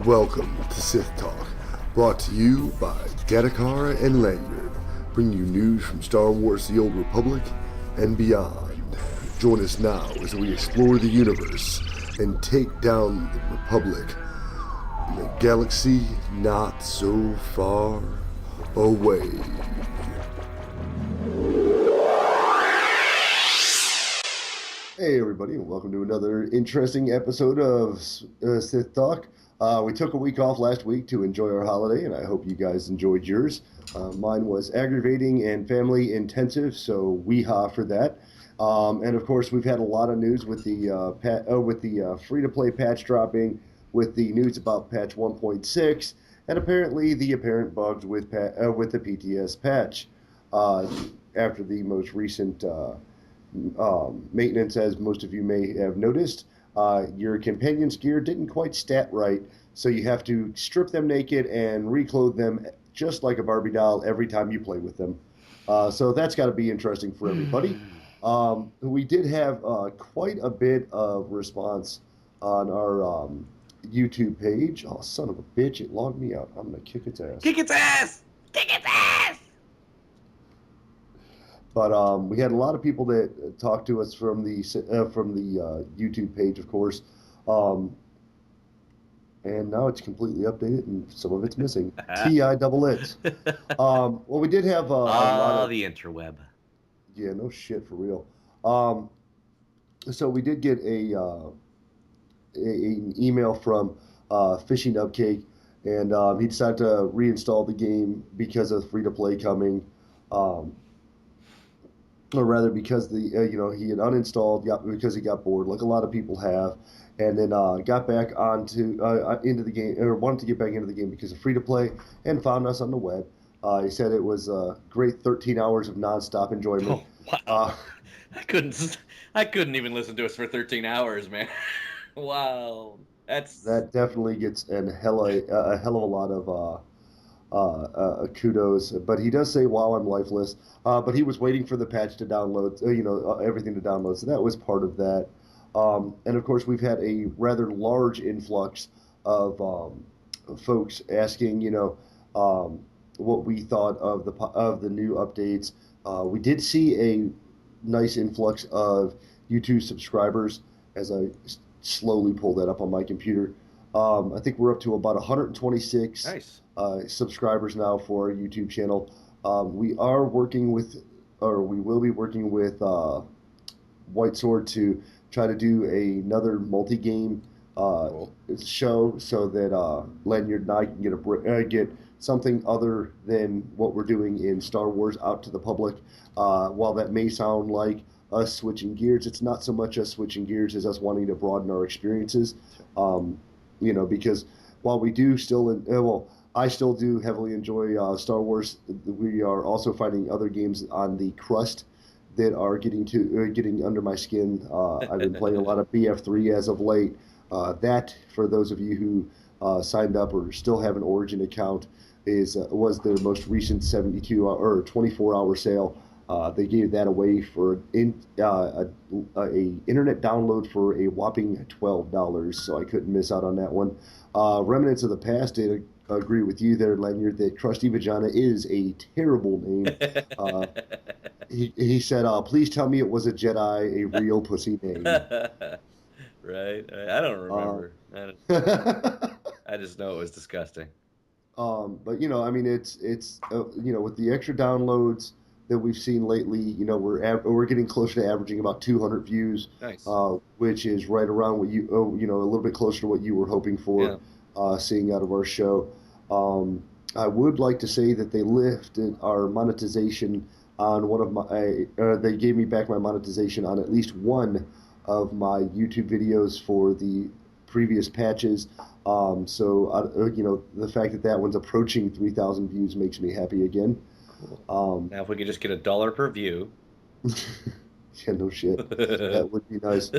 Welcome to Sithtalk, brought to you by Gattacara and Lanyard, bringing you news from Star Wars The Old Republic and beyond. Join us now as we explore the universe and take down the Republic in a galaxy not so far away. Hey everybody, and welcome to another interesting episode of Sithtalk. We took a week off last week to enjoy our holiday, and I hope you guys enjoyed yours. Mine was aggravating and family intensive, so weehaw for that. And of course, we've had a lot of news with the free-to-play patch dropping, with the news about patch 1.6, and apparently the apparent bugs with the PTS patch after the most recent maintenance, as most of you may have noticed. Your companion's gear didn't quite stat right, so you have to strip them naked and reclothe them just like a Barbie doll every time you play with them. So that's got to be interesting for everybody. We did have quite a bit of response on our YouTube page. Oh, son of a bitch, it logged me out. I'm going to kick its ass. Kick its ass! Kick its ass! But we had a lot of people that talked to us from the YouTube page, of course, and now it's completely updated, and some of it's missing. T-I-double-It. Well, we did have a lot of the interweb. Yeah, no shit, for real. So we did get an email from Fishy Nubcake, and he decided to reinstall the game because of free-to-play coming. Or rather, because he had uninstalled because he got bored, like a lot of people have, and then got back into the game, or wanted to get back into the game because of free to play, and found us on the web. He said it was a great 13 hours of nonstop enjoyment. Oh, wow. I couldn't even listen to us for 13 hours, man. Wow, that definitely gets a hell of a lot of kudos, but he does say, "Wow, I'm lifeless." But he was waiting for the patch to download, everything to download. So that was part of that. And of course, we've had a rather large influx of folks asking, what we thought of the new updates. We did see a nice influx of YouTube subscribers as I slowly pull that up on my computer. I think we're up to about 126 nice. Subscribers now for our YouTube channel. We will be working with White Sword to try to do another multi-game show, so that Lanyard and I can get something other than what we're doing in Star Wars out to the public. While that may sound like us switching gears, it's not so much us switching gears as us wanting to broaden our experiences. Because while we do still, I still do heavily enjoy Star Wars, we are also finding other games on the crust that are getting under my skin. I've been playing a lot of BF3 as of late. That, for those of you who signed up or still have an Origin account, was their most recent 72 or 24-hour sale. They gave that away for a internet download for a whopping $12, so I couldn't miss out on that one. Remnants of the Past did agree with you there, Lanyard, that Krusty Vagina is a terrible name. He said, please tell me it was a Jedi, a real pussy name. Right? I don't remember. I just know it was disgusting. But it's with the extra downloads that we've seen lately, we're getting closer to averaging about 200 views, nice. Which is right around what you a little bit closer to what you were hoping for, seeing out of our show. I would like to say that they lifted our monetization on one of my. They gave me back my monetization on at least one of my YouTube videos for the previous patches. So the fact that one's approaching 3,000 views makes me happy again. Now, if we could just get $1 per view. Yeah, no shit. That would be nice.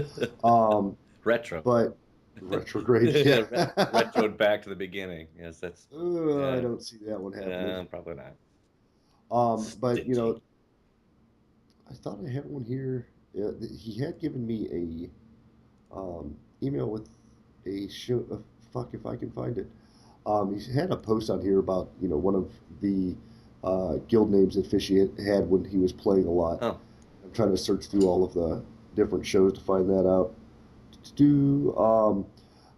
Retro. But retrograde. Yeah. Retroed back to the beginning. Yes, that's. I don't see that one happening. Probably not. But I thought I had one here. He had given me a email with a fuck if I can find it. He had a post on here about one of the guild names that Fishy had when he was playing a lot. Oh, I'm trying to search through all of the different shows to find that out. Do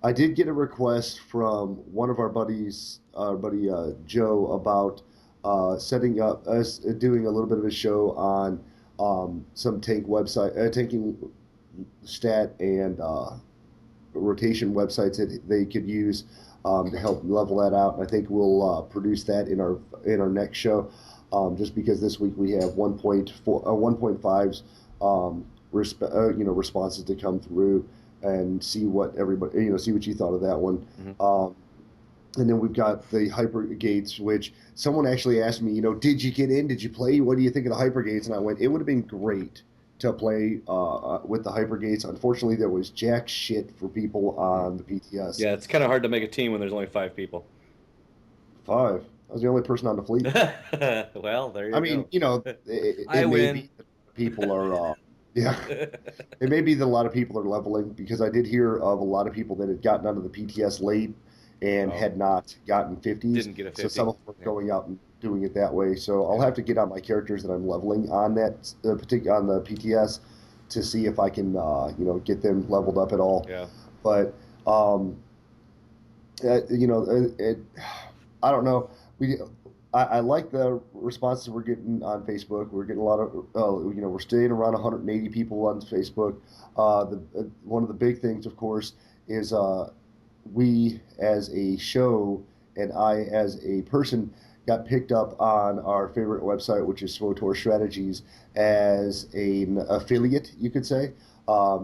I did get a request from one of our buddies, our buddy Joe, about setting up us doing a little bit of a show on some tanking stat and rotation websites that they could use to help level that out. And I think we'll produce that in our next show. Just because this week we have 1.4, 1.5's responses to come through and see what everybody see what you thought of that one. hmm. And then we've got the hyper gates, which someone actually asked me, did you get in? Did you play? What do you think of the hyper gates? And I went, it would have been great to play with the hyper gates. Unfortunately, there was jack shit for people on the PTS. Yeah, it's kind of hard to make a team when there's only 5 people. Five. I was the only person on the fleet. Well, there you I go. mean, I it may win. be that people are, yeah, it may be that a lot of people are leveling because I did hear of a lot of people that had gotten onto the PTS late and Oh, had not gotten 50s. didn't get a So 50. some of them are Yeah. going out and doing it that way. So I'll Yeah. have to get on my characters that I'm leveling on that particular on the PTS to see if I can, get them leveled up at all. Yeah. But um, I don't know. I like the responses we're getting on Facebook. We're getting a lot of, we're staying around 180 people on Facebook. One of the big things, of course, is we as a show and I as a person got picked up on our favorite website, which is Swotor Strategies, as an affiliate, you could say.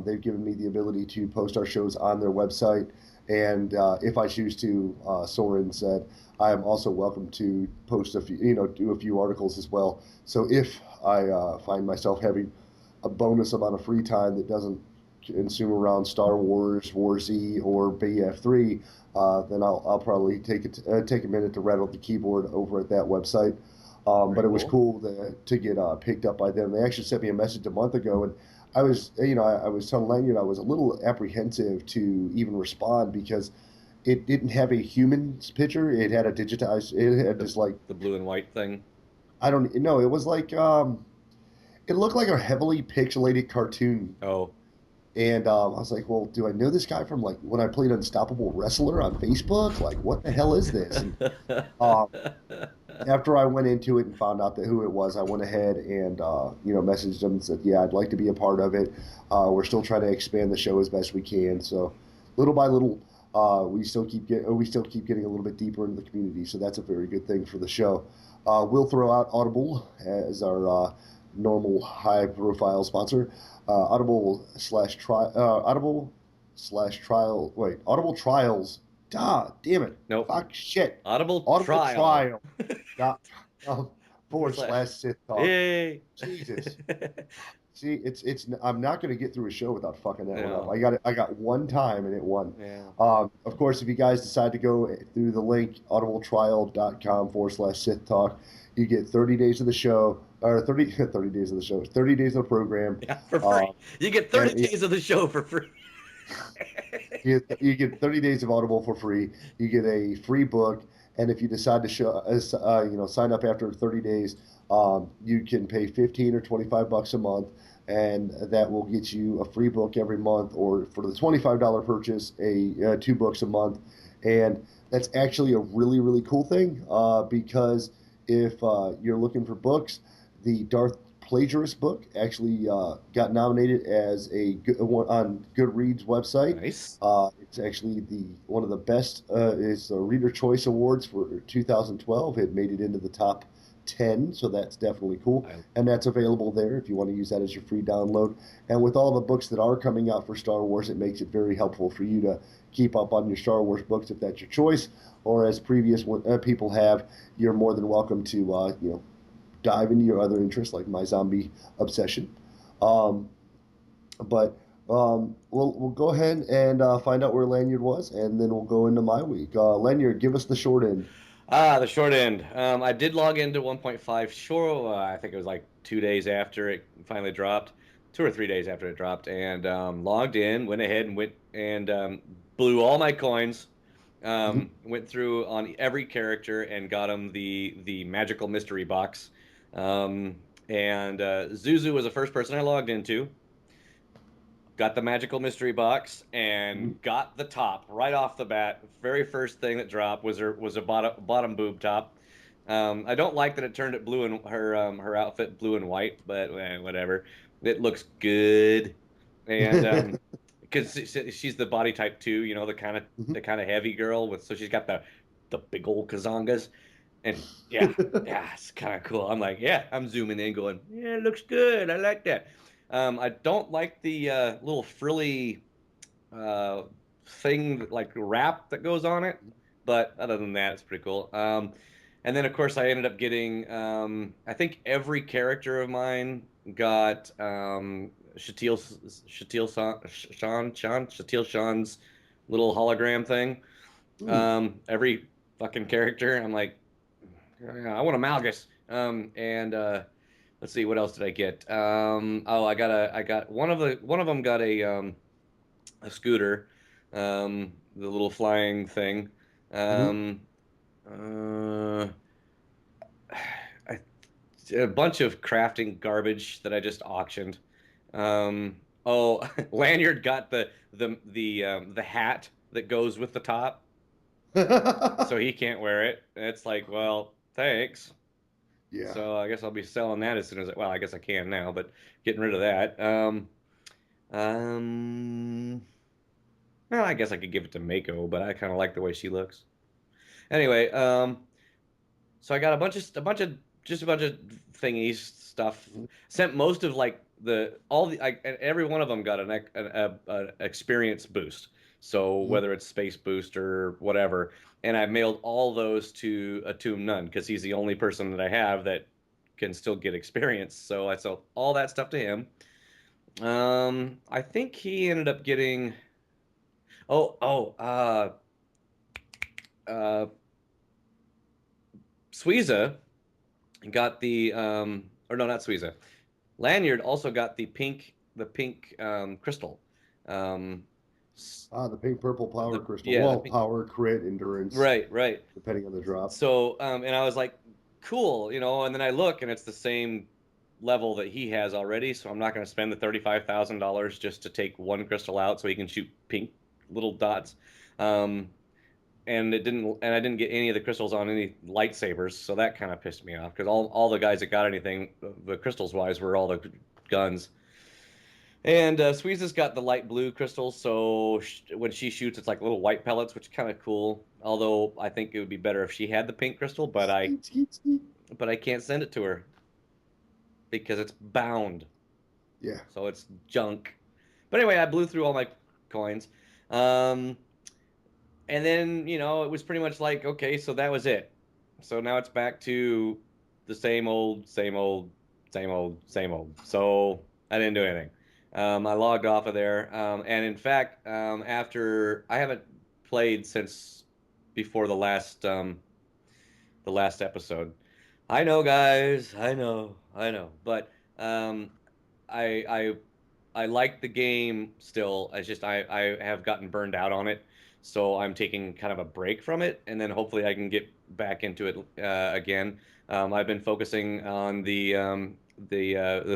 They've given me the ability to post our shows on their website. And if I choose to, Soren said, I am also welcome to post a few, do a few articles as well. So if I find myself having a bonus amount of free time that doesn't consume around Star Wars, War Z, or BF3, then I'll probably take a minute to rattle the keyboard over at that website. But Very it was cool. cool to get picked up by them. They actually sent me a message a month ago, and I was, I was telling Lanyard I was a little apprehensive to even respond because it didn't have a human's picture. It had a digitized. It had The just like the blue and white thing. I don't know. It was like it looked like a heavily pixelated cartoon, Oh. and I was like, well, do I know this guy from like when I played Unstoppable Wrestler on Facebook? Like, what the hell is this? And um, after I went into it and found out that who it was, I went ahead and messaged them and said, "Yeah, I'd like to be a part of it. We're still trying to expand the show as best we can. So, little by little, we still keep getting a little bit deeper into the community. So that's a very good thing for the show. We'll throw out Audible as our normal high profile sponsor. Audible slash trial. Wait, Audible trials. Ah, damn it. Nope. Fuck shit. Audible Audible trial. trial dot Forward forward slash. slash Sithtalk. Yay. Jesus. See, it's. I'm not going to get through a show without fucking that one up. No. I got one time and it won. Yeah. Of course, if you guys decide to go through the link audibletrial.com forward slash Sithtalk, you get 30 days of the show or 30 days of the show, 30 days of the program. Yeah, for free. You get 30 and days of the show for free. you get 30 days of Audible for free. You get a free book, and if you decide to sign up after 30 days, you can pay 15 or 25 bucks a month, and that will get you a free book every month, or for the $25 purchase, a 2 books a month, and that's actually a really really cool thing because if you're looking for books, the Darth Plagiarist book actually got nominated as a good one on Goodreads website. Nice. It's actually the one of the best. Is the Reader Choice Awards for 2012. It made it into the top 10, so that's definitely cool. I, And that's available there if you want to use that as your free download. And with all the books that are coming out for Star Wars, it makes it very helpful for you to keep up on your Star Wars books if that's your choice. Or as previous people have, you're more than welcome to dive into your other interests like my zombie obsession. Um, but we'll go ahead and find out where Lanyard was, and then we'll go into my week. Lanyard, give us the short end. the short end. I did log into 1.5. Sure, I think it was like 2 days after it finally dropped, 2 or 3 days after it dropped, and logged in, went ahead and blew all my coins Mhm. Went through on every character and got him the magical mystery box. Um, and Zuzu was the first person I logged into. Got the magical mystery box and Mhm. got the top right off the bat. Very first thing that dropped was a bottom boob top. I don't like that it turned it blue and her outfit blue and white, but whatever. It looks good, and because she's the body type 2, you know, Mhm. the kind of heavy girl with, so she's got the big old kazongas, and yeah, yeah, it's kind of cool. I'm like, yeah, I'm zooming in, going, yeah, it looks good. I like that. I don't like the little frilly uh, thing like wrap that goes on it, but other than that, it's pretty cool. And then of course I ended up getting I think every character of mine got Shatil Sean's little hologram thing. Mm. Every fucking character. I'm like, I want a Malgus. And let's see, what else did I get? Oh, I got one of them got a scooter, the little flying thing. Mhm. Um, uh, I, a bunch of crafting garbage that I just auctioned. Oh, Lanyard got the hat that goes with the top, so he can't wear it. It's like, well, thanks. Yeah. So I guess I'll be selling that as soon as well, I guess I can now, but getting rid of that. Um, well, I guess I could give it to Mako, but I kind of like the way she looks. Anyway, so I got a bunch of thingies stuff. Mhm. Sent most of like the all the and every one of them got an experience boost. So Mhm. whether it's space boost or whatever, and I mailed all those to Atum Nunn because he's the only person that I have that can still get experience. So I sold all that stuff to him. I think he ended up getting oh oh uh Suiza got the or no, not Suiza. Lanyard also got the pink crystal. Um, Ah, the pink purple power the crystal. yeah, the Well, pink, power, crit, endurance, right, right. depending on the drop. So and I was like, cool, you know, and then I look and it's the same level that he has already, so I'm not going to spend the $35,000 just to take one crystal out so he can shoot pink little dots. Um, and I didn't get any of the crystals on any lightsabers, so that kind of pissed me off because all the guys that got anything the crystals wise were all the guns. And Squeeze's got the light blue crystals, so when she shoots, it's like little white pellets, which is kind of cool. Although I think it would be better if she had the pink crystal, Skeet, skeet, skeet. but I can't send it to her because it's bound, Yeah. so it's junk. But anyway, I blew through all my coins. Um, and then, you know, it was pretty much like, okay, so that was it. So now it's back to the same old, same old, same old, same old. So I didn't do anything. I logged off of there. And in fact, after I haven't played since before the last episode. I know, guys. I know. But um, I I like the game still. It's just I have gotten burned out on it, so I'm taking kind of a break from it, and then hopefully I can get back into it again. I've been focusing on the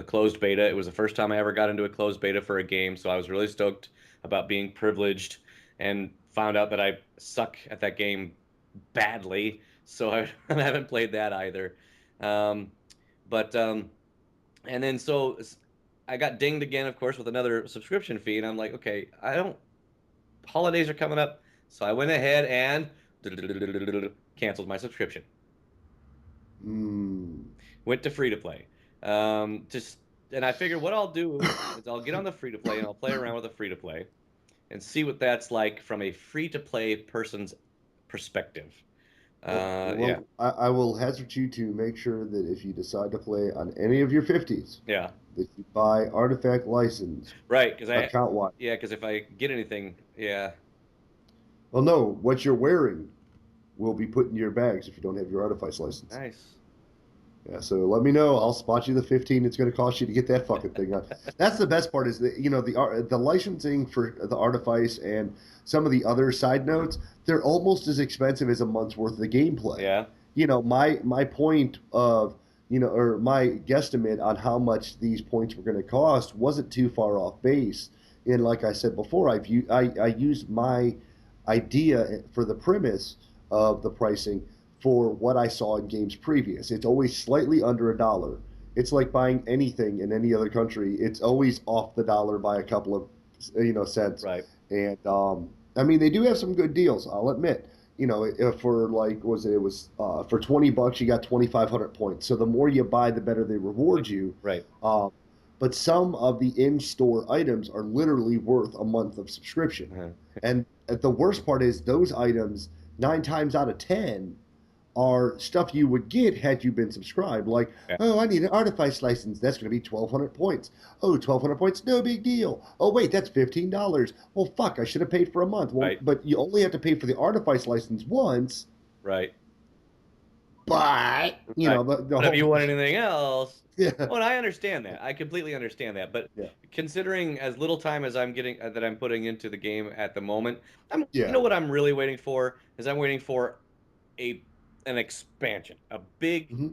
closed beta. It was the first time I ever got into a closed beta for a game, so I was really stoked about being privileged, and found out that I suck at that game badly. So I haven't played that either. Um, but and then so I got dinged again, of course, with another subscription fee, and I'm like, okay, I don't. Holidays are coming up, so I went ahead and canceled my subscription. Mm. Went to free to play. Just and I figured what I'll do is I'll get on the free to play and I'll play around with the free to play and see what that's like from a free to play person's perspective. Yeah, Well, I will hazard you to make sure that if you decide to play on any of your 50s, yeah, that you buy artifact license, right. Because account wide. yeah, because if I get anything, yeah, Well, no, what you're wearing will be put in your bags if you don't have your artifice license. nice. Yeah, so let me know. I'll spot you the 15 it's going to cost you to get that fucking thing on. That's the best part is that the licensing for the Artifice and some of the other side notes, they're almost as expensive as a month's worth of the gameplay. Yeah. My point of or my guesstimate on how much these points were going to cost wasn't too far off base. And like I said before, I used my idea for the premise of the pricing for what I saw in games previous. It's always slightly under $1. It's like buying anything in any other country. It's always off the dollar by a couple of cents. Right. And I mean, they do have some good deals. I'll admit. For like was it was for $20 you got 2,500 points. So the more you buy, the better they reward you. Right. But some of the in-store items are literally worth a month of subscription. And the worst part is those items 9 times out of 10 are stuff you would get had you been subscribed. Like, Yeah. oh, I need an Artifice license. That's going to be 1,200 points. Oh, 1,200 points, no big deal. Oh, wait, that's $15. Well, fuck, I should have paid for a month. Well, Right. but you only have to pay for the Artifice license once. Right. But Right. the But if whole you want anything else, yeah, well, and I understand that. I completely understand that. But yeah, considering as little time as I'm getting that I'm putting into the game at the moment, you yeah, know what I'm really waiting for is I'm waiting for a an expansion, hmm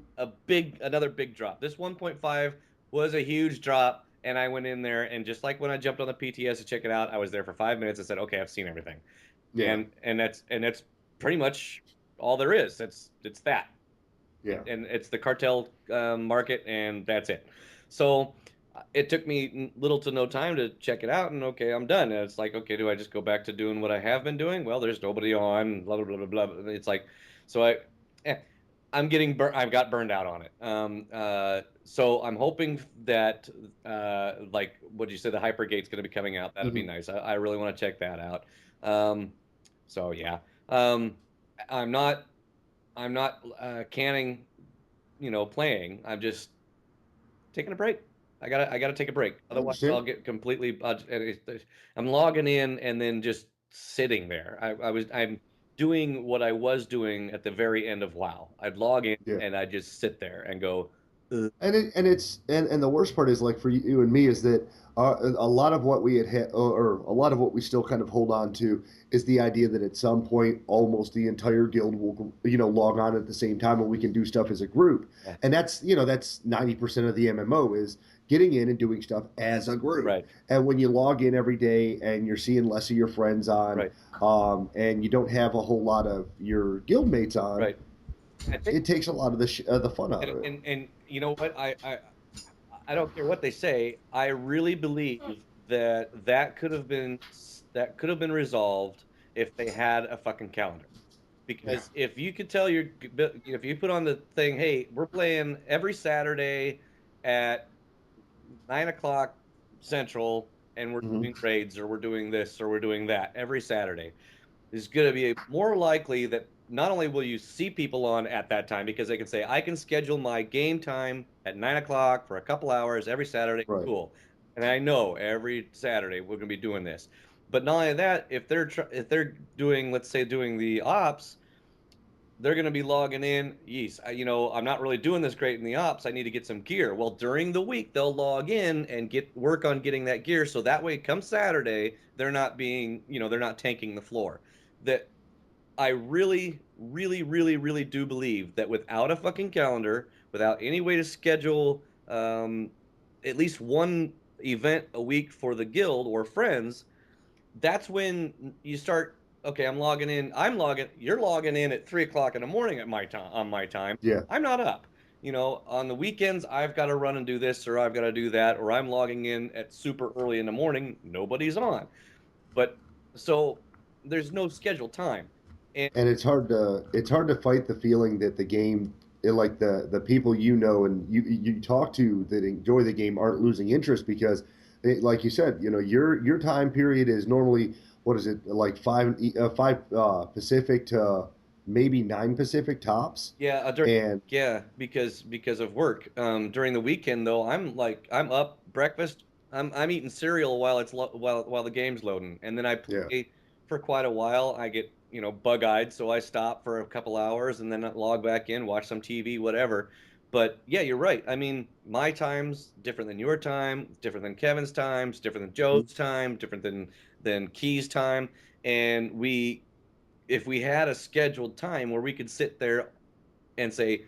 another big drop. This 1.5 was a huge drop, and I went in there and just like when I jumped on the PTS to check it out, I was there for 5 minutes and said, "Okay, I've seen everything," yeah, and that's pretty much all there is. It's that, yeah. and it's the cartel market, and that's it. So it took me little to no time to check it out, and okay, I'm done. And it's like, okay, do I just go back to doing what I have been doing? Well, there's nobody on, blah blah blah blah blah. It's like, so eh, I'm getting burnt. I've got burned out on it. So I'm hoping that, like what you said, the Hypergate's going to be coming out. That'd be hmm nice. I really want to check that out. Um, so yeah, um, I'm not. I'm not canning, playing. I'm just taking a break. I gotta take a break. I Otherwise, I'll understand. get completely. I'm logging in and then just sitting there. I'm doing what I was doing at the very end of WoW. I'd log in Yeah. and I'd just sit there and go, "Ugh." And the worst part is like for you and me is that a lot of what we or a lot of what we still kind of hold on to is the idea that at some point almost the entire guild will log on at the same time and we can do stuff as a group. Yeah. And that's 90% of the MMO is getting in and doing stuff as a group. Right, And when you log in every day and you're seeing less of your friends on, right, and you don't have a whole lot of your guild mates on, right. I think, it takes a lot of the fun out and, of it. and you know what? I don't care what they say. I really believe that could have been resolved if they had a fucking calendar. Yeah. Because if you put on the thing, hey, we're playing every Saturday at 9 o'clock Central, and we're hmm doing raids or we're doing this or we're doing that every Saturday, is going to be more likely that not only will you see people on at that time because they can say, I can schedule my game time at 9 o'clock for a couple hours every Saturday. Right. Cool. And I know every Saturday we're going to be doing this. But not only that, if they're doing, let's say, doing the ops, they're going to be logging in. Yes, I'm not really doing this great in the ops. I need to get some gear. Well, during the week, they'll log in and get work on getting that gear. So that way, come Saturday, they're not tanking the floor. That I really, really, really, really do believe that without a fucking calendar, without any way to schedule at least one event a week for the guild or friends, that's when you start. Okay, you're logging in at 3 o'clock in the morning at my time on my time. Yeah. I'm not up. On the weekends I've got to run and do this or I've got to do that, or I'm logging in at super early in the morning, nobody's on. But so there's no scheduled time. And And it's hard to fight the feeling that the game like the people and you talk to that enjoy the game aren't losing interest because like you said, your time period is normally what is it like five Pacific to maybe 9 Pacific tops. yeah, And because of work. During the weekend though, I'm up breakfast. I'm eating cereal while while the game's loading, and then I yeah, play for quite a while. I get bug-eyed, so I stop for a couple hours and then I log back in, watch some TV, whatever. But yeah, you're right. I mean, my time's different than your time, different than Kevin's times, different than Mhm. Joe's time, different than Key's time. And if we had a scheduled time where we could sit there and say,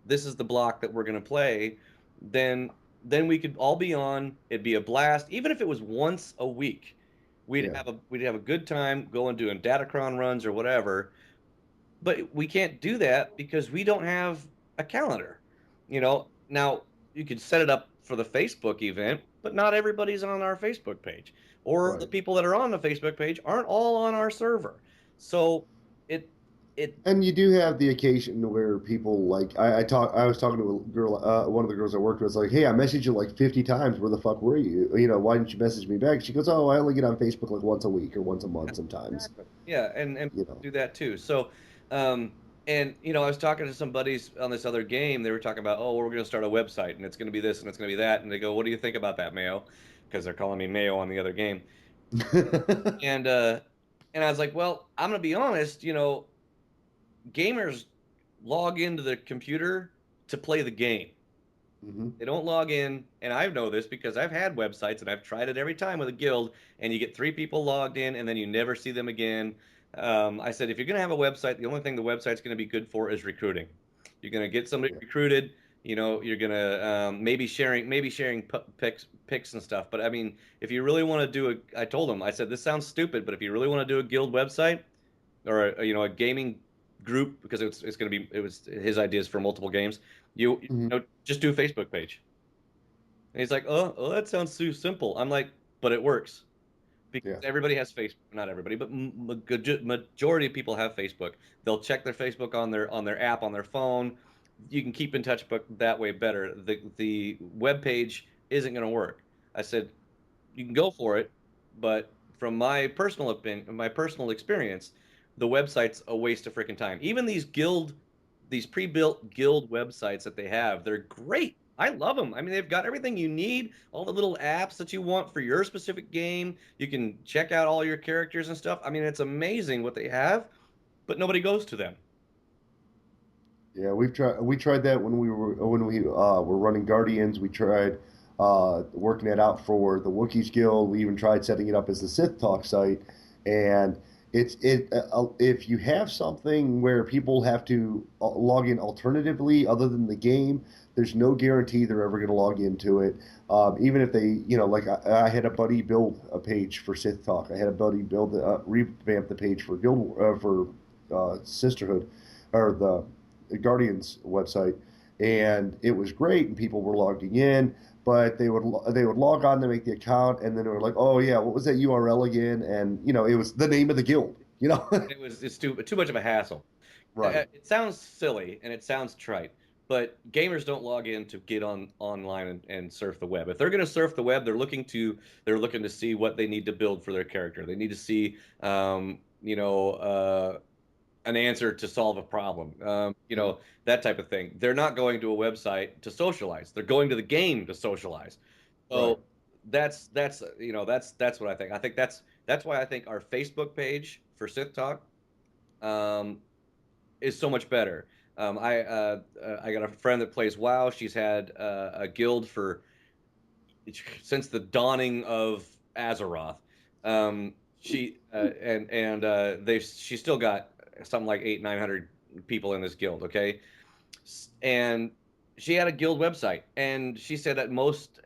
this is the block that we're going to play, then then we could all be on. It'd be a blast, even if it was once a week. Yeah, We'd have a good time going doing datacron runs or whatever. But we can't do that because we don't have a calendar. Now you could set it up for the Facebook event, but not everybody's on our Facebook page, or the right. people that are on the Facebook page aren't all on our server. So it it And you do have the occasion where people like I was talking to a girl, one of the girls I worked with, was like, hey, I messaged you like 50 times. Where the fuck were you? You know, why didn't you message me back? She goes, oh, I only get on Facebook like once a week or once a month sometimes. Exactly. Yeah, and You know, do that too. So, um, and I was talking to some buddies on this other game. They were talking about, oh, we're going to start a website, and it's going to be this, and it's going to be that. And they go, what do you think about that, Mayo? Because they're calling me Mayo on the other game. And I was like, well, I'm going to be honest. Gamers log into the computer to play the game. hmm They don't log in, and I know this because I've had websites and I've tried it every time with a guild, and you get three people logged in, and then you never see them again. I said, if you're going to have a website, the only thing the website's going to be good for is recruiting. You're going to get somebody yeah. recruited. You're going to maybe sharing pics and stuff. But I mean, if you really want to do I told them, I said, this sounds stupid, but if you really want to do a guild website or a gaming group, because it was his ideas for multiple games, hmm just do a Facebook page. And he's like, oh, that sounds too simple. I'm like, but it works because Yeah. everybody has Facebook. Not everybody, but majority of people have Facebook. They'll check their Facebook on their app on their phone. You can keep in touch, but that way better. The web page isn't going to work. I said, you can go for it, but from my personal opinion, my personal experience, the website's a waste of freaking time. Even these pre-built guild websites that they have, they're great. I love them. I mean, they've got everything you need, all the little apps that you want for your specific game. You can check out all your characters and stuff. I mean, it's amazing what they have, but nobody goes to them. Yeah, we tried that when we were running Guardians. We tried working it out for the Wookiees Guild. We even tried setting it up as the Sithtalk site, and if you have something where people have to log in alternatively other than the game, there's no guarantee they're ever going to log into it. Even if they, like I had a buddy build a page for Sithtalk. I had a buddy build revamp the page for Guild for Sisterhood or the Guardians website, and it was great, and people were logging in. But they would log on to make the account, and then they were like, "Oh yeah, what was that URL again?" And it was the name of the guild. It's too much of a hassle. Right. It sounds silly and it sounds trite, but gamers don't log in to get online and surf the web. If they're going to surf the web, they're looking to see what they need to build for their character. They need to see an answer to solve a problem. That type of thing. They're not going to a website to socialize. They're going to the game to socialize. Right. So that's what I think. I think that's why I think our Facebook page for Sith Talk um, is so much better. I got a friend that plays WoW. She's had a guild since the dawning of Azeroth. She and they've she's still got something like 800-900 people in this guild. Okay, and she had a guild website, and she said at most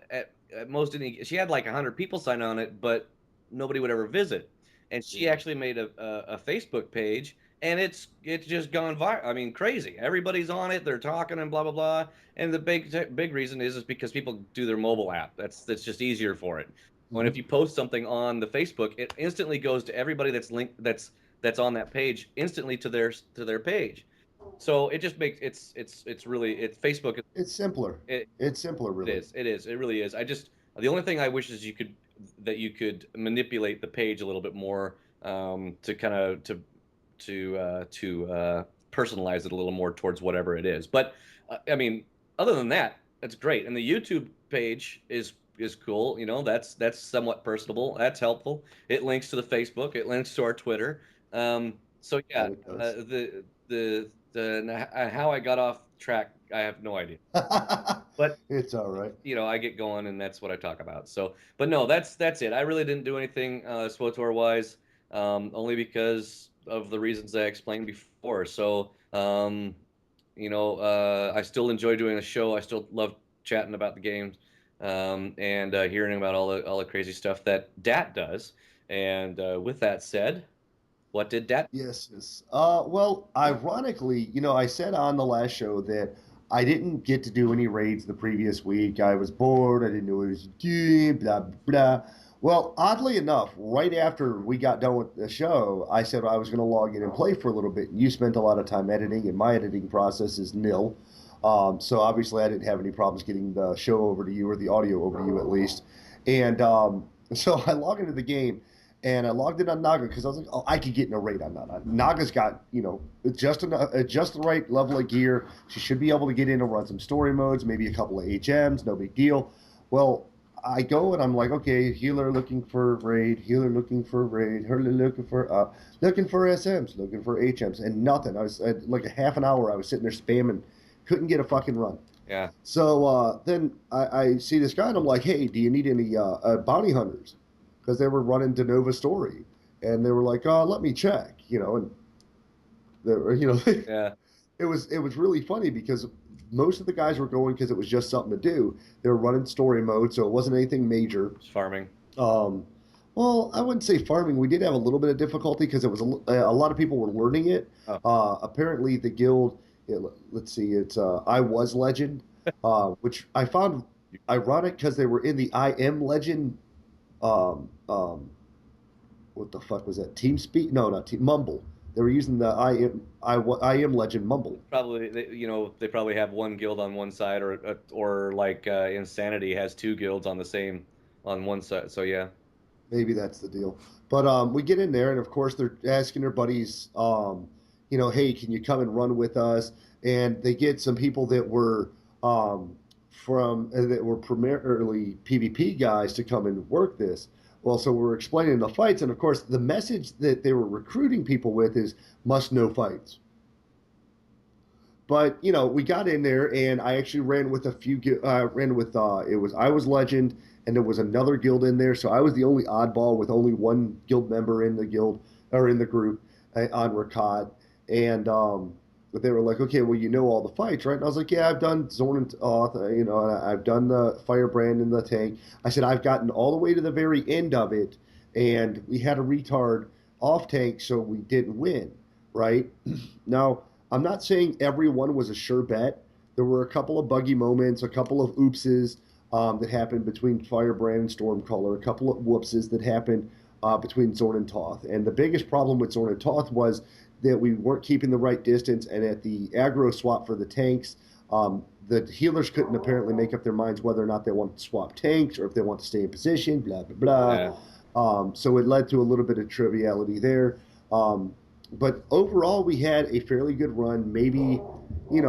she had like 100 people sign on it, but nobody would ever visit. And she Yeah. actually made a Facebook page, and it's just gone viral. I mean, crazy. Everybody's on it. They're talking and blah blah blah. And the big reason is because people do their mobile app. That's just easier for it. When hmm if you post something on the Facebook, it instantly goes to everybody that's linked that's on that page instantly to their page. So it just makes it's really it's Facebook. It's simpler. It, It's simpler, it really. is. It is. It really is. The only thing I wish is you could manipulate the page a little bit more to kind of to personalize it a little more towards whatever it is. But I mean, other than that, that's great. And the YouTube page is cool. That's somewhat personable. That's helpful. It links to the Facebook. It links to our Twitter. So yeah, That it does. how I got off track I have no idea. But It's all right. I get going, and that's what I talk about. So, but no, that's it. I really didn't do anything SWOTOR wise, only because of the reasons I explained before. So, I still enjoy doing the show. I still love chatting about the games, and hearing about all the crazy stuff that Dat does. And with that said, what did Dat? Yes, yes. Well, ironically, I said on the last show that I didn't get to do any raids the previous week. I was bored. I didn't know what I was doing, blah, blah. Well, oddly enough, right after we got done with the show, I said I was going to log in and play for a little bit. You spent a lot of time editing, and my editing process is nil. So obviously, I didn't have any problems getting the show over to you or the audio over to you at least. And so I log into the game and I logged in on Naga because I was like, oh, I could get in a raid on that. Naga's got, just the right level of gear. She should be able to get in and run some story modes, maybe a couple of HMs, no big deal. Well, I go and I'm like, okay, healer looking for raid, healer looking for raid, healer looking for SMs, looking for HMs, and nothing. I was like a half an hour. I was sitting there spamming, couldn't get a fucking run. Yeah. So then I see this guy and I'm like, hey, do you need any bounty hunters? Because they were running De Nova Story, and they were like, let me check, and they were, Yeah. it was really funny because most of the guys were going because it was just something to do. They were running story mode, so it wasn't anything major. It's farming. Well, I wouldn't say farming. We did have a little bit of difficulty because it was a lot of people were learning it. Oh. Apparently, the guild. Let's see. It's I Was Legend, which I found ironic because they were in the I Am Legend. What the fuck was that? TeamSpeak? No, not Team Mumble. They were using the I Am Legend Mumble. Probably, they probably have one guild on one side, or like Insanity has two guilds on one side. So yeah. Maybe that's the deal. But we get in there, and of course they're asking their buddies, hey, can you come and run with us? And they get some people that were that were primarily PvP guys to come and work this. Well, so we're explaining the fights, and of course the message that they were recruiting people with is must know fights. But we got in there, and I actually ran with a few. Ran with it was I Was Legend, and there was another guild in there, so I was the only oddball with only one guild member in the guild or in the group on Rakat, and but they were like, okay, well, all the fights, right? And I was like, yeah, I've done Zorn and Oth, and I've done the Firebrand and the tank. I said, I've gotten all the way to the very end of it, and we had a retard off tank, so we didn't win, right? Now, I'm not saying everyone was a sure bet. There were a couple of buggy moments, a couple of oopses that happened between Firebrand and Stormcaller, a couple of whoopses that happened between Zorn and Toth. And the biggest problem with Zorn and Toth was that we weren't keeping the right distance, and at the aggro swap for the tanks, the healers couldn't apparently make up their minds whether or not they want to swap tanks or if they want to stay in position, blah, blah, blah. Yeah. So it led to a little bit of triviality there. But overall, we had a fairly good run, maybe, maybe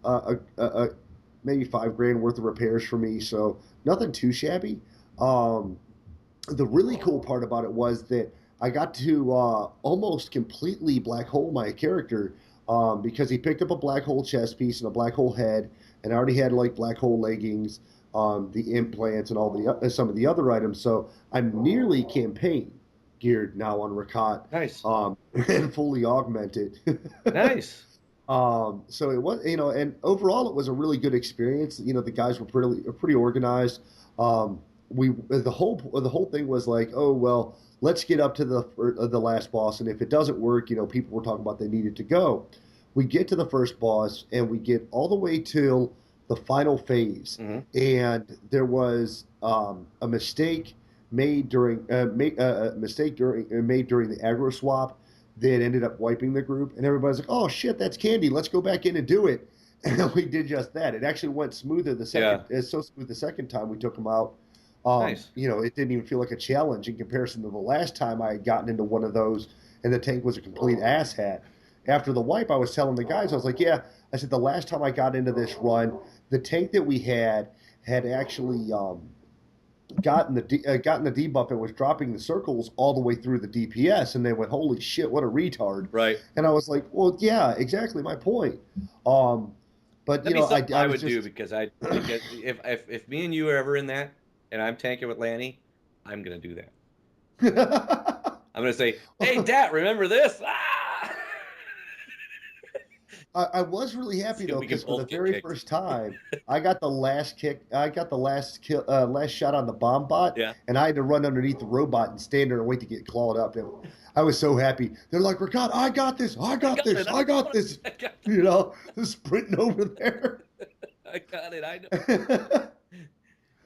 $5,000 worth of repairs for me, so nothing too shabby. The really cool part about it was that I got to almost completely black hole my character because he picked up a black hole chest piece and a black hole head, and I already had like black hole leggings, the implants, and all the some of the other items. So I'm nearly campaign geared now on Rakat. Nice. And fully augmented. Nice. So it was, and overall it was a really good experience. The guys were pretty organized. The whole thing was like, oh well, let's get up to the last boss, and if it doesn't work, people were talking about they needed to go. We get to the first boss, and we get all the way till the final phase, mm-hmm. and there was a mistake made during made during the aggro swap that ended up wiping the group, and everybody's like, "Oh shit, that's Candy! Let's go back in and do it." And we did just that. It actually went smoother the second. Yeah. It's so smooth the second time we took them out. Nice. It didn't even feel like a challenge in comparison to the last time I had gotten into one of those, and the tank was a complete asshat. After the wipe, I was telling the guys, I was like, "Yeah," I said, "the last time I got into this run, the tank that we had actually." Gotten the debuff and was dropping the circles all the way through the DPS, and they went, holy shit, what a retard. Right. And I was like, well, yeah, exactly my point. But That'd be something I I was would do just because if me and you are ever in that and I'm tanking with Lanny, I'm gonna do that. I'm gonna say, "Hey, Dat, remember this?" Ah! I was really happy So though we can because for the both get very kicked. first time, I got the last kick. I got the last kill, last shot on the bomb bot, Yeah. and I had to run underneath the robot and stand there and wait to get clawed up. And I was so happy. They're like, "Ricardo, I got this. I I got got this. it. I got this." I got You know, sprinting over there. I got it. I know.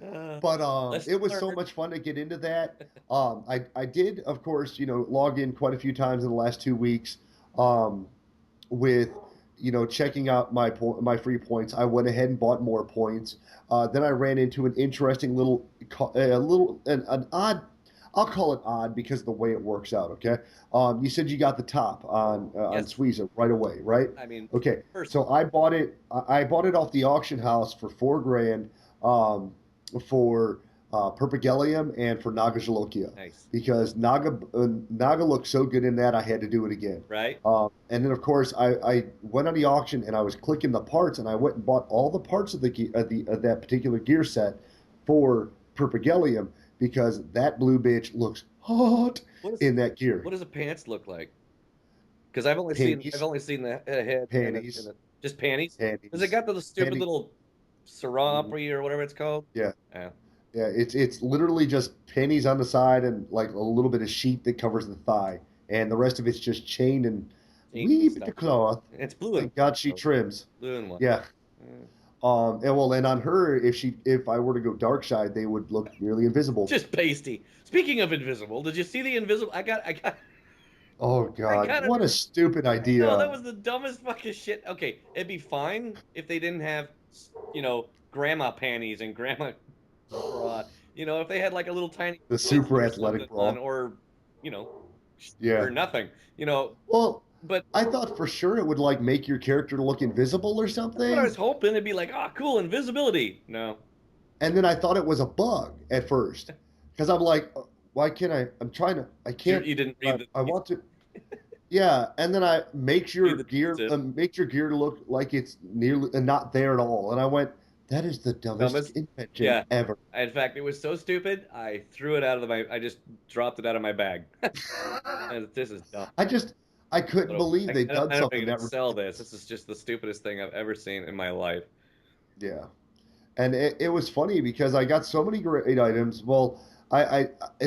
Uh, But lesson it was so learned. much fun to get into that. I did, of course, log in quite a few times in the last 2 weeks. Um, with checking out my free points. I went ahead and bought more points. Then I ran into an interesting an odd. I'll call it odd because of the way it works out. Okay, you said you got the top on Yes. Squeezer right away, right? I mean, Okay, first, so I bought it. I bought it off the auction house for 4 grand for Perpigelium and for Naga Jalokia nice, because Naga looked so good in that I had to do it again. right? And then of course I went on the auction and I was clicking the parts and I went and bought all the parts of of that particular gear set for Perpigelium because that blue bitch looks hot What is in that gear. what does the pants look like? Because I've Panties, only seen the head and panties, just panties. Does it panties, got the stupid panty. little Mhm. serape or whatever it's called? Yeah, Yeah, yeah. It's literally just panties on the side and like a little bit of sheet that covers the thigh, and the rest of it's just chained and jeans wee and bit stuff. of cloth. It's blue and Thank God she though. trims. Blue and white. Yeah. Mm. And on her, if I were to go dark side, they would look nearly invisible. Just pasty. Speaking of invisible, did you see the invisible? Oh I God, got it. what a stupid I know that idea! was the dumbest fucking shit. Okay, it'd be fine if they didn't have, grandma panties and grandma bra. If they had like a little tiny The bikini super or athletic something on, bra. or you know, Yeah. or nothing. You know, Well, but I thought for sure it would like make your character look invisible or that's what I was something, hoping. It'd be like, ah, cool, invisibility. No, and then I thought it was a bug at first because I'm like, why can't I? I'm trying to. I can't. you didn't read the I want to. Yeah, and then I read the tip. makes your gear look like it's nearly not there at all, and I went, that is the dumbest Dumbest. invention Yeah. ever. In fact, it was so stupid. I threw it out of my. I just dropped it out of my bag. This is dumb. I just I couldn't believe they'd done I don't something even that sell ridiculous. this. This is just the stupidest thing I've ever seen in my life. Yeah, and it was funny because I got so many great items. Well,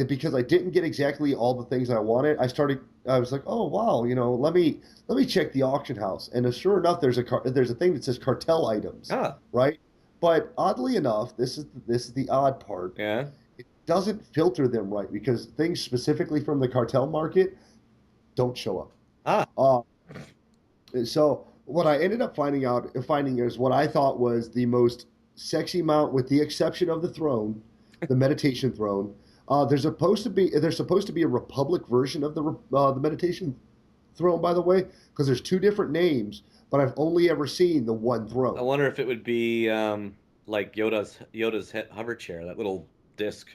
because I didn't get exactly all the things I wanted, I was like, oh wow, let me check the auction house, and sure enough, there's a thing that says cartel items, Ah, right? But oddly enough, this is the odd part. yeah. It doesn't filter them right because things specifically from the cartel market don't show up. Ah, Uh, So what I ended up finding is what I thought was the most sexy mount, with the exception of the throne, the meditation throne. There's supposed to be a Republic version of the meditation throne, by the way, because there's two different names, but I've only ever seen the one I throne. wonder if it would be like Yoda's hover chair, that little disc,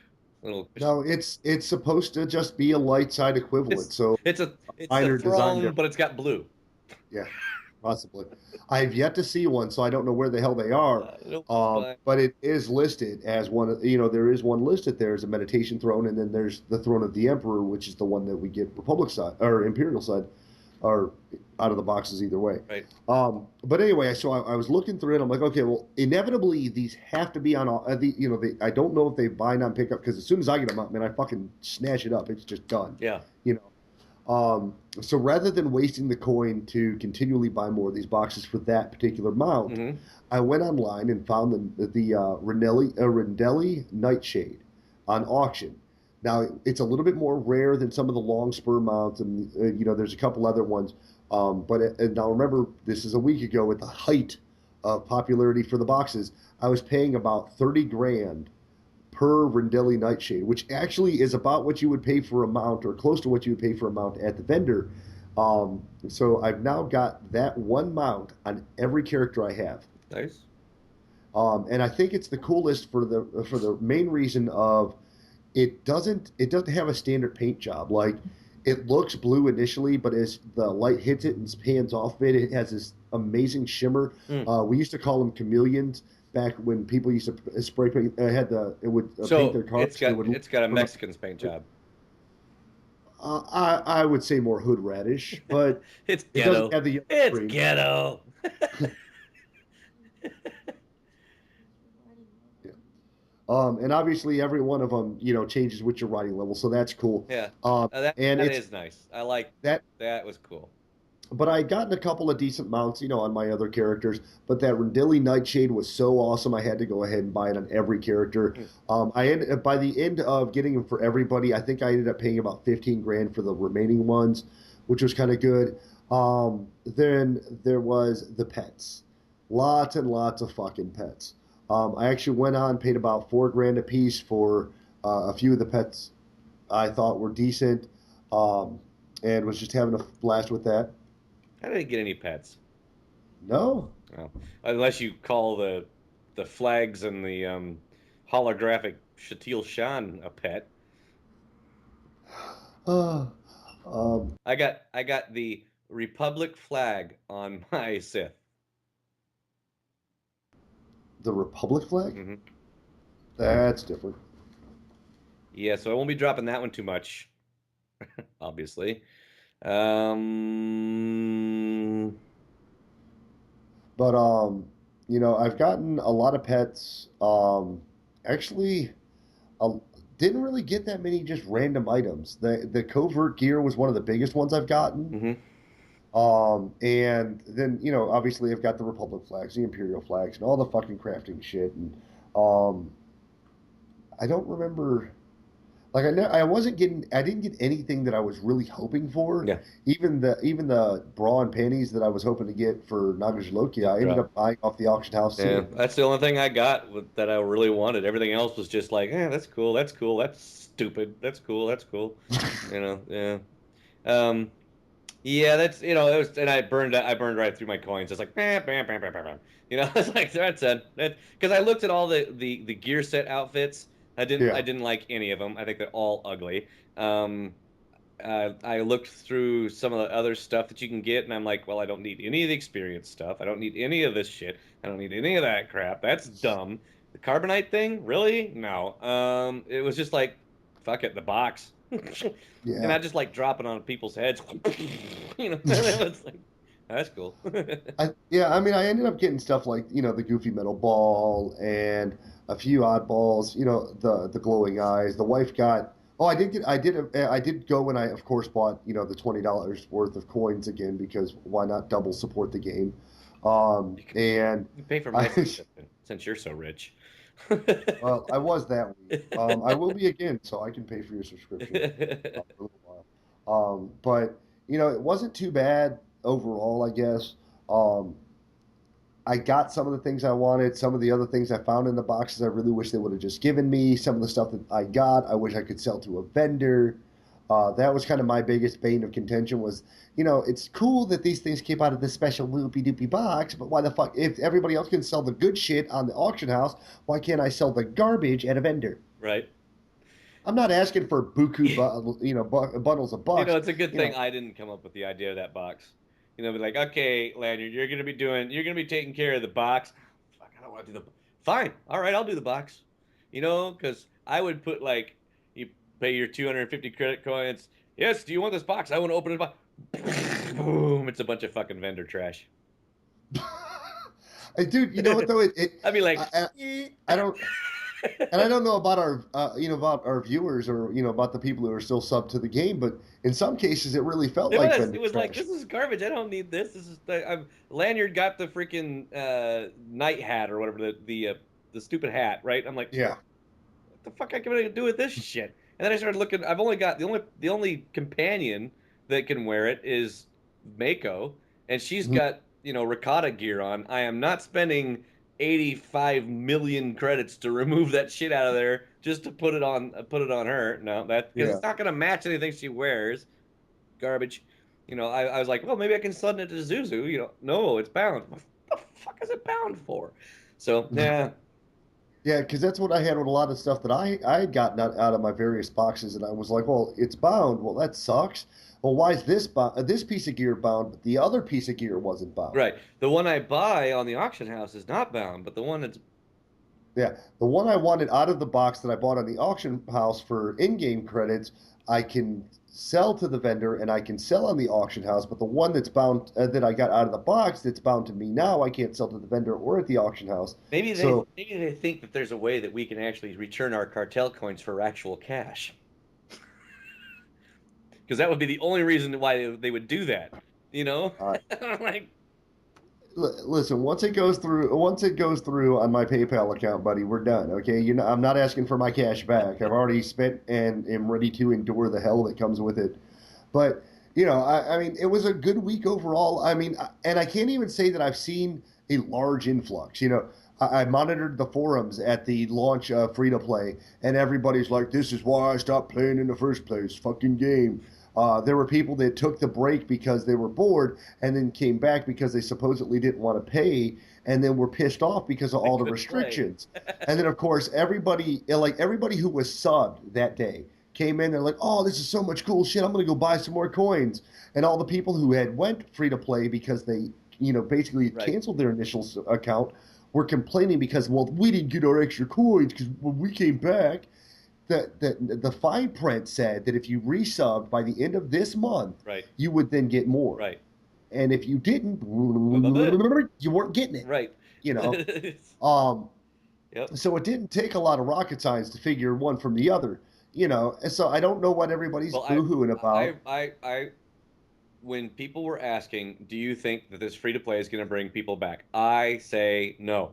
little. No, it's supposed to just be a light side equivalent, It's so it's the minor design throne, difference. but it's got blue. Yeah, possibly. I've yet to see one, so I don't know where the hell they are. It's fine. But it is listed as one. There is one listed there as a meditation throne, and then there's the throne of the Emperor, which is the one that we get Republic side or Imperial side, or out of the boxes either way. Right. But anyway, so I was looking through it. I'm like, okay, well, inevitably these have to be on I don't know if they bind on pickup because as soon as I get them up, man, I fucking snatch it up. It's just done. Yeah. You know. So rather than wasting the coin to continually buy more of these boxes for that particular mount, Mm-hmm. I went online and found the Rendelli Nightshade on auction. Now it's a little bit more rare than some of the long spur mounts, and there's a couple other ones. And now remember, this is a week ago at the height of popularity for the boxes. I was paying about 30 grand per Rendelli Nightshade, which actually is about what you would pay for a mount, or close to what you would pay for a mount at the vendor. So I've now got that one mount on every character I have. Nice. And I think it's the coolest for the main reason of it doesn't have a standard paint job. Like it looks blue initially, but as the light hits it and pans off it, it has this amazing shimmer. Mm. We used to call them chameleons back when people used to spray paint. Had the it would paint So their cars. It would it's got a from a, Mexican's paint job. I would say more hood radish, but It's it doesn't ghetto. have the yellow It's streak. ghetto. Yeah. And obviously every one of them, changes with your riding level, so that's cool. Yeah. Um, That and that it's is nice. I like that that was cool. but I gotten a couple of decent mounts, on my other characters. But that Rendili Nightshade was so awesome, I had to go ahead and buy it on every character. Mm. I ended by the end of getting them for everybody, I think I ended up paying about 15 grand for the remaining ones, which was kind of good. Then there was the pets, lots and lots of fucking pets. I actually went on paid about 4 grand a piece for a few of the pets I thought were decent, and was just having a blast with that. I didn't get any pets. No. Well, unless you call the flags and the holographic Shatil Shan a pet. Uh, um, I got the Republic flag on my Sith. the Republic flag? Hmm. That's different. Yeah, so I won't be dropping that one too much, obviously. Um, But I've gotten a lot of pets. Actually, uh, didn't really get that many just random items. The covert gear was one of the biggest ones I've gotten. mhm. And then obviously I've got the Republic flags, the Imperial flags, and all the fucking crafting shit. And um, I don't remember. Like I wasn't getting, I didn't get anything that I was really hoping for. Yeah, Even the bra and panties that I was hoping to get for Nagajalokia, I ended drop. up buying off the auction house Yeah, too. that's the only thing I got that I really wanted. Everything else was just like, that's cool, that's cool, that's stupid, that's cool, that's cool. Yeah. Um, yeah, that's it was, and I burned right through my coins. It's like, bam, bam, bam, bam, bam, bam. It's like that's it. Because I looked at all the gear set outfits. I Yeah. didn't like any of them. I think they're all ugly. Um, I looked through some of the other stuff that you can get, and I'm like, well, I don't need any of the experience stuff. I don't need any of this shit. I don't need any of that crap. That's dumb. The carbonite thing, really? No. It was just like, fuck it, the box, and Yeah. I just like dropping on people's heads. It's like that's cool. I mean, I ended up getting stuff like the Goofy Metal Ball and a few oddballs. The glowing eyes. The wife got. Oh, I did go and I of course bought the $20 worth of coins again because why not double support the game? You can, And you can pay for my I subscription since you're so rich. well, I was that week. I will be again, so I can pay for your subscription for a little while. But it wasn't too bad overall, I guess. Um, I got some of the things I wanted. Some of the other things I found in the boxes, I really wish they would have just given me. Some of the stuff that I got, I wish I could sell to a vendor. That was kind of my biggest bane of contention was, it's cool that these things came out of this special loopy doopy box, but why the fuck, if everybody else can sell the good shit on the auction house, why can't I sell the garbage at a vendor? Right. I'm not asking for buku, bundles of bucks. It's a good You thing know, I didn't come up with the idea of that box. Be like, okay, Lanyard, you're gonna be taking care of the box. Fuck, I don't want to do the. Fine, all right, I'll do the box. Because I would put like, you pay your 250 credit coins. Yes, do you want this box? I want to open it. Boom! It's a bunch of fucking vendor trash. Dude, you know what though? I'd be like, I, I, I don't. And I don't know about about our viewers or about the people who are still sub to the game, but in some cases it really felt It like was. vendor It was like trash. this is garbage. I don't need this. This is Lanyard got the freaking night hat or whatever the stupid hat, right? I'm like, Yeah. what the fuck am I gonna do with this shit? And then I started looking. I've only got the only companion that can wear it is Mako, and she's Mhm. got ricotta gear on. I am not spending 85 million credits to remove that shit out of there just to put it on her. No, that because Yeah. it's not gonna match anything she wears. Garbage. I was like, well, maybe I can send it to Zuzu. No, it's bound. What the fuck is it bound for? So yeah, Yeah, because that's what I had with a lot of stuff that I had gotten out of my various boxes, and I was like, well, it's bound. Well, that sucks. Well, why is this piece of gear bound, but the other piece of gear wasn't bound? Right. The one I buy on the auction house is not bound, but the one that's Yeah, the one I wanted out of the box that I bought on the auction house for in-game credits, I can sell to the vendor and I can sell on the auction house. But the one that's bound that I got out of the box that's bound to me now, I can't sell to the vendor or at the auction house. So, maybe they think that there's a way that we can actually return our cartel coins for actual cash. Because that would be the only reason why they would do that. You know, uh, like listen, once it goes through on my PayPal account, buddy, we're done. Okay, I'm not asking for my cash back. I've already spent and am ready to endure the hell that comes with it. But I mean, it was a good week overall. I mean, and I can't even say that I've seen a large influx. I monitored the forums at the launch of free to play, and everybody's like, "This is why I stopped playing in the first place. Fucking game." There were people that took the break because they were bored, and then came back because they supposedly didn't want to pay, and then were pissed off because of I all the could play. restrictions. And then, of course, everybody who was subbed that day came in. They're like, "Oh, this is so much cool shit! I'm gonna go buy some more coins." And all the people who had went free to play because they, basically Right. canceled their initial account were complaining because, well, we didn't get our extra coins because when we came back, the fine print said that if you resubbed by the end of this month, Right. you would then get more. Right. And if you didn't, you weren't getting it. Right. You know. Um, Yep. so it didn't take a lot of rocket science to figure one from the other. And so I don't know what everybody's Well, boohooing about. when people were asking, do you think that this free to play is going to bring people back? I say no.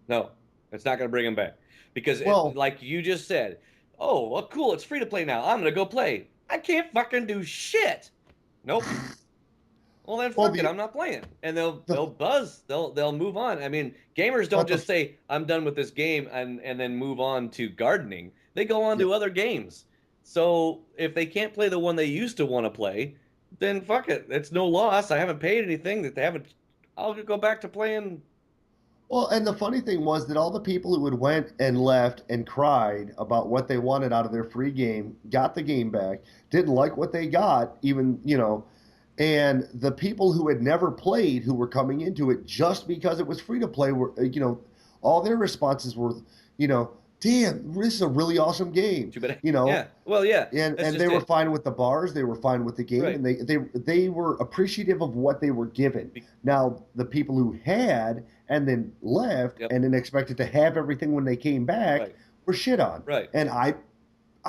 No, it's not going to bring them back because Well, like you just said, oh, well, cool, it's free to play now. I'm going to go play. I can't fucking do shit. Nope. Well, then well, fuck it. I'm not playing. And they'll the buzz. They'll move on. I mean, gamers don't but the just say I'm done with this game and then move on to gardening. They go on yeah, to other games. So if they can't play the one they used to want to play, then fuck it. It's no loss. I haven't paid anything that they haven't. I'll go back to playing. well, and the funny thing was that all the people who had went and left and cried about what they wanted out of their free game got the game back, didn't like what they got, even, and the people who had never played who were coming into it just because it was free to play were, all their responses were, you know, damn, this is a really awesome game, Too bad. you know, Yeah. Well, yeah. That's and just they were it. fine with the bars, they were fine with the game, Right. and they were appreciative of what they were given. Now, the people who had and then left Yep. and then expected to have everything when they came back Right. were shit on. Right. And I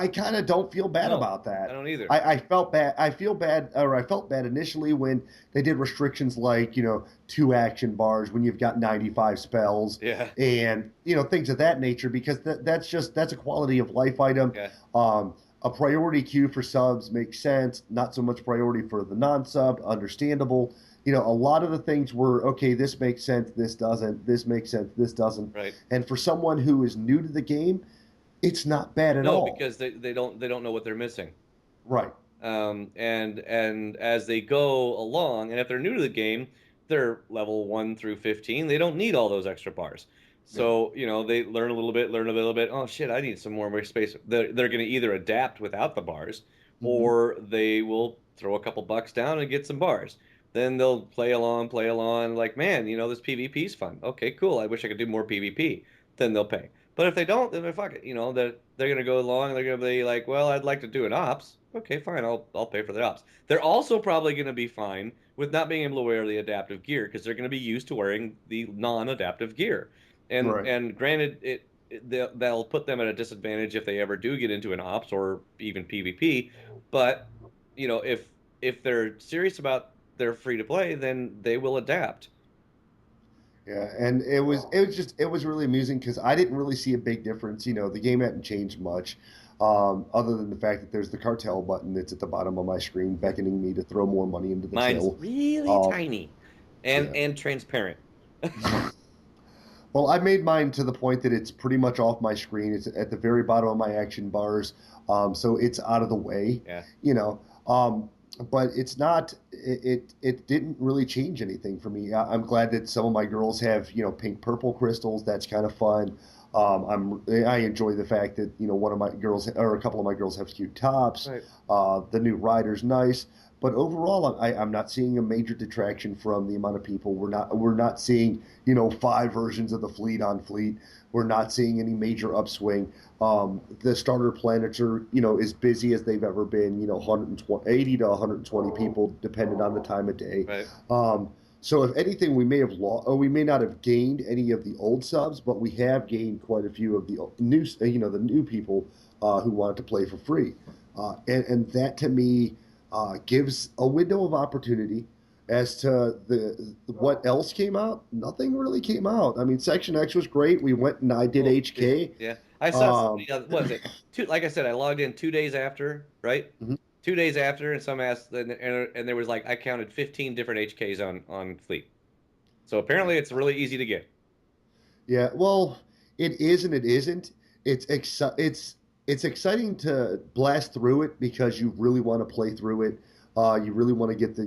kind of don't feel bad No, about I that. don't either. I felt bad. I felt bad initially when they did restrictions like, 2 action bars when you've got 95 spells Yeah. and, things of that nature, because that's a quality of life item. Yeah. A priority queue for subs makes sense. Not so much priority for the non-sub. Understandable. A lot of the things were, okay, this makes sense, this doesn't, this makes sense, this doesn't. Right. And for someone who is new to the game, it's not bad at No, all. because they don't know what they're missing. Right. And as they go along, and if they're new to the game, they're level 1 through 15. They don't need all those extra bars. Yeah. So they learn a little bit, learn a little bit. Oh shit, I need some more space. They're going to either adapt without the bars, Mm-hmm. or they will throw a couple bucks down and get some bars. Then they'll play along, play along. Like, man, this PvP is fun. Okay, cool. I wish I could do more PvP. Then they'll pay. But if they don't, then fuck it. They're gonna go along. They're gonna be like, well, I'd like to do an ops. Okay, fine. I'll pay for the ops. They're also probably gonna be fine with not being able to wear the adaptive gear because they're gonna be used to wearing the non-adaptive gear. And Right. and granted, they'll put them at a disadvantage if they ever do get into an ops or even PvP. But if they're serious about their free to play, then they will adapt. Yeah, and it was really amusing because I didn't really see a big difference. The game hadn't changed much, other than the fact that there's the cartel button that's at the bottom of my screen beckoning me to throw more money into the Mine's till. really Uh, tiny and yeah. and transparent. Well, I made mine to the point that it's pretty much off my screen. It's at the very bottom of my action bars, so it's out of the way. Yeah. You know, um, but it's not. It didn't really change anything for me. I'm glad that some of my girls have pink purple crystals. That's kind of fun. I enjoy the fact that one of my girls or a couple of my girls have cute tops. Right. The new rider's nice, but overall, I'm not seeing a major detraction from the amount of people. We're not seeing 5 versions of the fleet on fleet. We're not seeing any major upswing. The starter planets are as busy as they've ever been. 80 to 120 people, depending on the time of day. Right. So if anything, we may have lost, or we may not have gained any of the old subs, but we have gained quite a few of the new, the new people who wanted to play for free, and that to me gives a window of opportunity. As to the what else came out, nothing really came out. I mean, Section X was great. We went and I did Well, HK. yeah. I saw Um, somebody, what was it? Like I said, I logged in 2 days after, right? mhm. 2 days after, and some asked, and there was like, I counted 15 different HKs on Fleet. So apparently it's really easy to get. Yeah, well, it is and it isn't. It's exciting to blast through it because you really want to play through it. You really want to get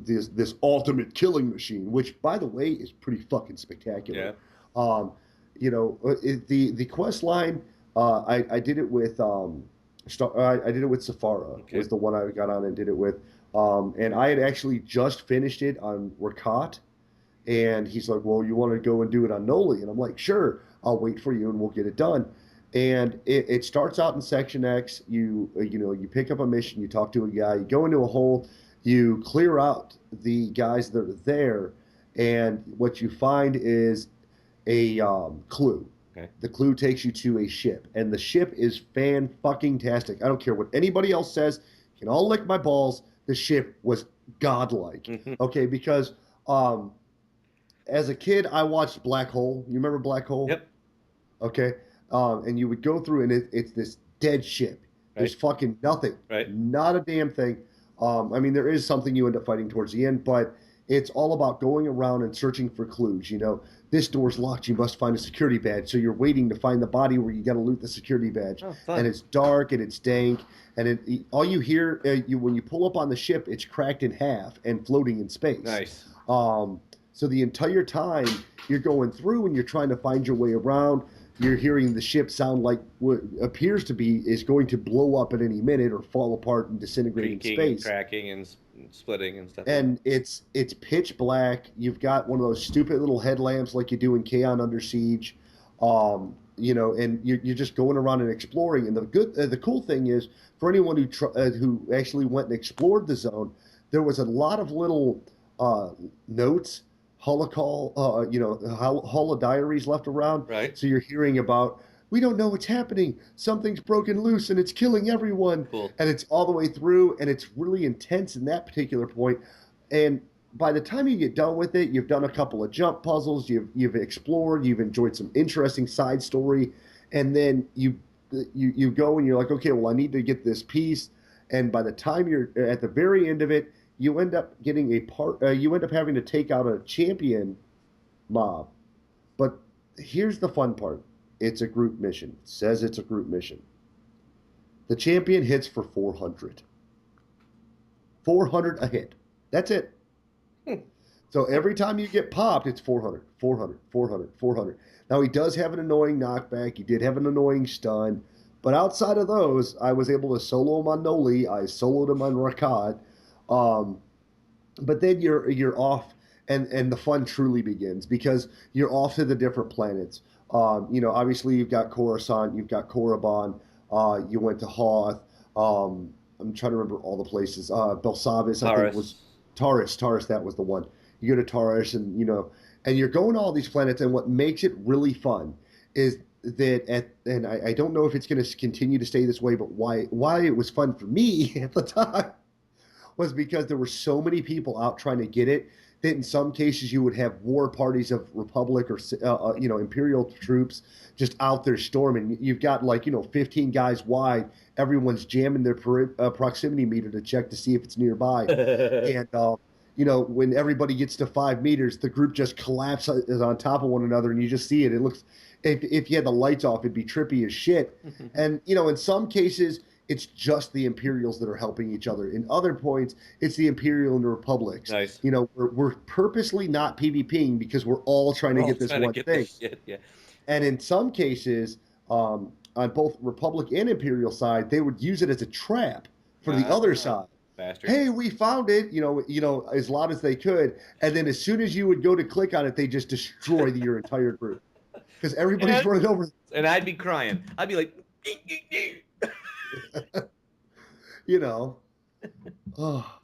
this ultimate killing machine, which by the way is pretty fucking spectacular. Yeah. Um, the quest line. I did it with I did it with Safara Okay. was the one I got on and did it with. And I had actually just finished it on Rakat, and he's like, "Well, you want to go and do it on Noli?" And I'm like, "Sure, I'll wait for you, and we'll get it done." And it starts out in Section X. You pick up a mission, you talk to a guy, you go into a hole, you clear out the guys that are there, and what you find is a clue. Okay. The clue takes you to a ship, and the ship is fan fucking tastic. I don't care what anybody else says. You can all lick my balls. The ship was godlike. Okay, because as a kid, I watched Black Hole. You remember Black Hole? Yep. Okay. And you would go through, and it's this dead ship. There's Right. fucking nothing, Right. not a damn thing. I mean, there is something you end up fighting towards the end, but it's all about going around and searching for clues. This door's locked. You must find a security badge. So you're waiting to find the body where you got to loot the security badge. Oh, And fun. it's dark and it's dank. And all you hear when you pull up on the ship, it's cracked in half and floating in space. Nice. So the entire time you're going through and you're trying to find your way around, you're hearing the ship sound like what appears to be is going to blow up at any minute or fall apart and disintegrate in Creaking and space. cracking and splitting and stuff. And it's pitch black. You've got one of those stupid little headlamps like you do in Kaon Under Siege, and you're just going around and exploring. And the cool thing is, for anyone who actually went and explored the zone, there was a lot of little notes, holocall, holodiaries left around. Right. So you're hearing about, we don't know what's happening. Something's broken loose and it's killing everyone. Cool. And it's all the way through, and it's really intense in that particular point. And by the time you get done with it, you've done a couple of jump puzzles, you've explored, you've enjoyed some interesting side story, and then you go and you're like, okay, well, I need to get this piece. And by the time you're at the very end of it, you end up getting you end up having to take out a champion mob. But here's the fun part. It's a group mission. It says it's a group mission. The champion hits for 400. 400 a hit. That's it. So every time you get popped, it's 400, 400, 400, 400. Now, he does have an annoying knockback. He did have an annoying stun. But outside of those, I was able to solo him on Noli. I soloed him on Rakat. But then you're off, and the fun truly begins because you're off to the different planets. Obviously you've got Coruscant, you've got Korriban, you went to Hoth. I'm trying to remember all the places. Belsavis, I think was Taurus. Taurus. That was the one. You go to Taurus, and you're going to all these planets. And what makes it really fun is that and I don't know if it's going to continue to stay this way, but why it was fun for me at the time was because there were so many people out trying to get it that in some cases you would have war parties of Republic or Imperial troops just out there storming. You've got 15 guys wide. Everyone's jamming their proximity meter to check to see if it's nearby. And when everybody gets to 5 meters, the group just collapses on top of one another, and you just see it. It looks, if you had the lights off, it'd be trippy as shit. And in some cases, it's just the Imperials that are helping each other. In other points, it's the Imperial and the Republics. Nice. We're purposely not PvPing because we're all trying to get this one thing. Yeah. And in some cases, on both Republic and Imperial side, they would use it as a trap for the other side. Bastards. Hey, we found it, as loud as they could, and then as soon as you would go to click on it, they just destroy your entire group because everybody's running over. And I'd be crying. I'd be like, you know. Oh.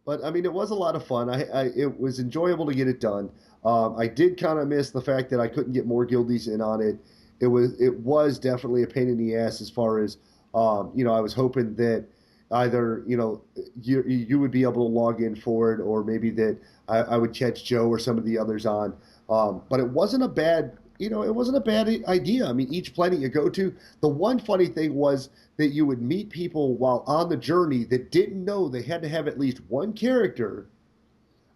But I mean, it was a lot of fun. It was enjoyable to get it done. I did kind of miss the fact that I couldn't get more guildies in on it. It was definitely a pain in the ass as far as I was hoping that either you would be able to log in for it, or maybe that I would catch Joe or some of the others on. But it wasn't a bad idea. I mean, each planet you go to, the one funny thing was that you would meet people while on the journey that didn't know they had to have at least one character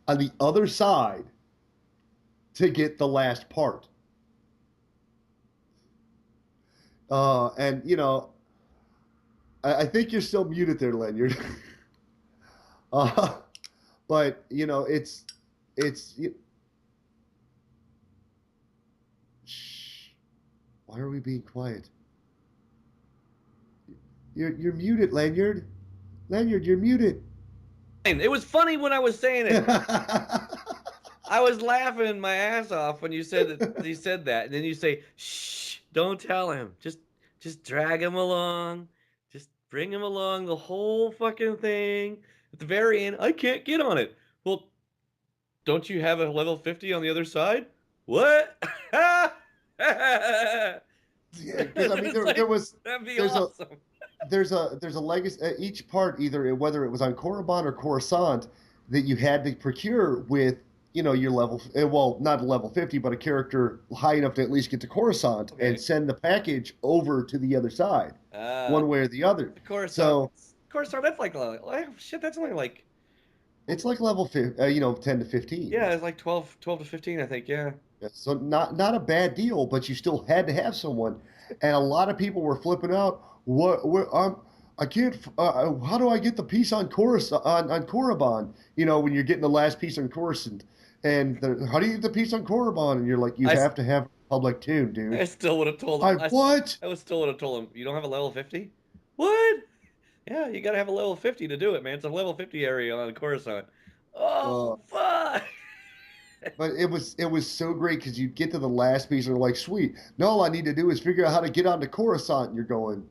on the other side to get the last part. And I think you're still muted there, Leonard. But it's. Shh. Why are we being quiet? You're muted, Lanyard. Lanyard, you're muted. It was funny when I was saying it. I was laughing my ass off when you said that, and then you say, "Shh, don't tell him. Just drag him along. Just bring him along the whole fucking thing. At the very end, I can't get on it. Well, don't you have a level 50 on the other side? What?" Yeah, because I mean, that'd be there's awesome. there's a legacy. Each part, either whether it was on Korriban or Coruscant, that you had to procure with your level. Well, not level 50, but a character high enough to at least get to Coruscant and send the package over to the other side, one way or the other. Coruscant, that's like shit. That's only like it's like level 10 to 15. Yeah, it's like 12 to 15, I think. Yeah. So not a bad deal, but you still had to have someone, and a lot of people were flipping out. I can't. How do I get the piece on Coruscant on Korriban? When you're getting the last piece on Coruscant, and how do you get the piece on Korriban? And you're like, you have to have public tune, dude. I still would have told him. What? I still would have told him. You don't have a level 50? What? Yeah, you gotta have a level 50 to do it, man. It's a level 50 area on Coruscant. Oh, fuck. But it was so great because you get to the last piece and you're like, sweet. Now all I need to do is figure out how to get onto Coruscant. And you're going,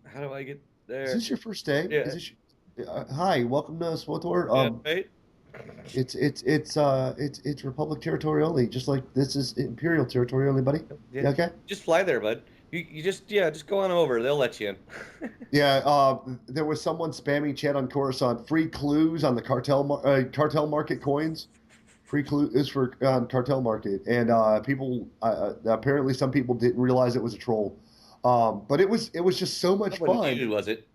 how do I get there? Is this your first day? Yeah. Is this hi, welcome to SWTOR. Right? It's Republic territory only, just like this is Imperial territory only, buddy. Yeah. Okay. Just fly there, bud. You just go on over. They'll let you in. Yeah. There was someone spamming chat on Coruscant. Free clues on the Cartel Market coins. Free clue is for Cartel Market, and people apparently some people didn't realize it was a troll. But it was just so much fun. Was it?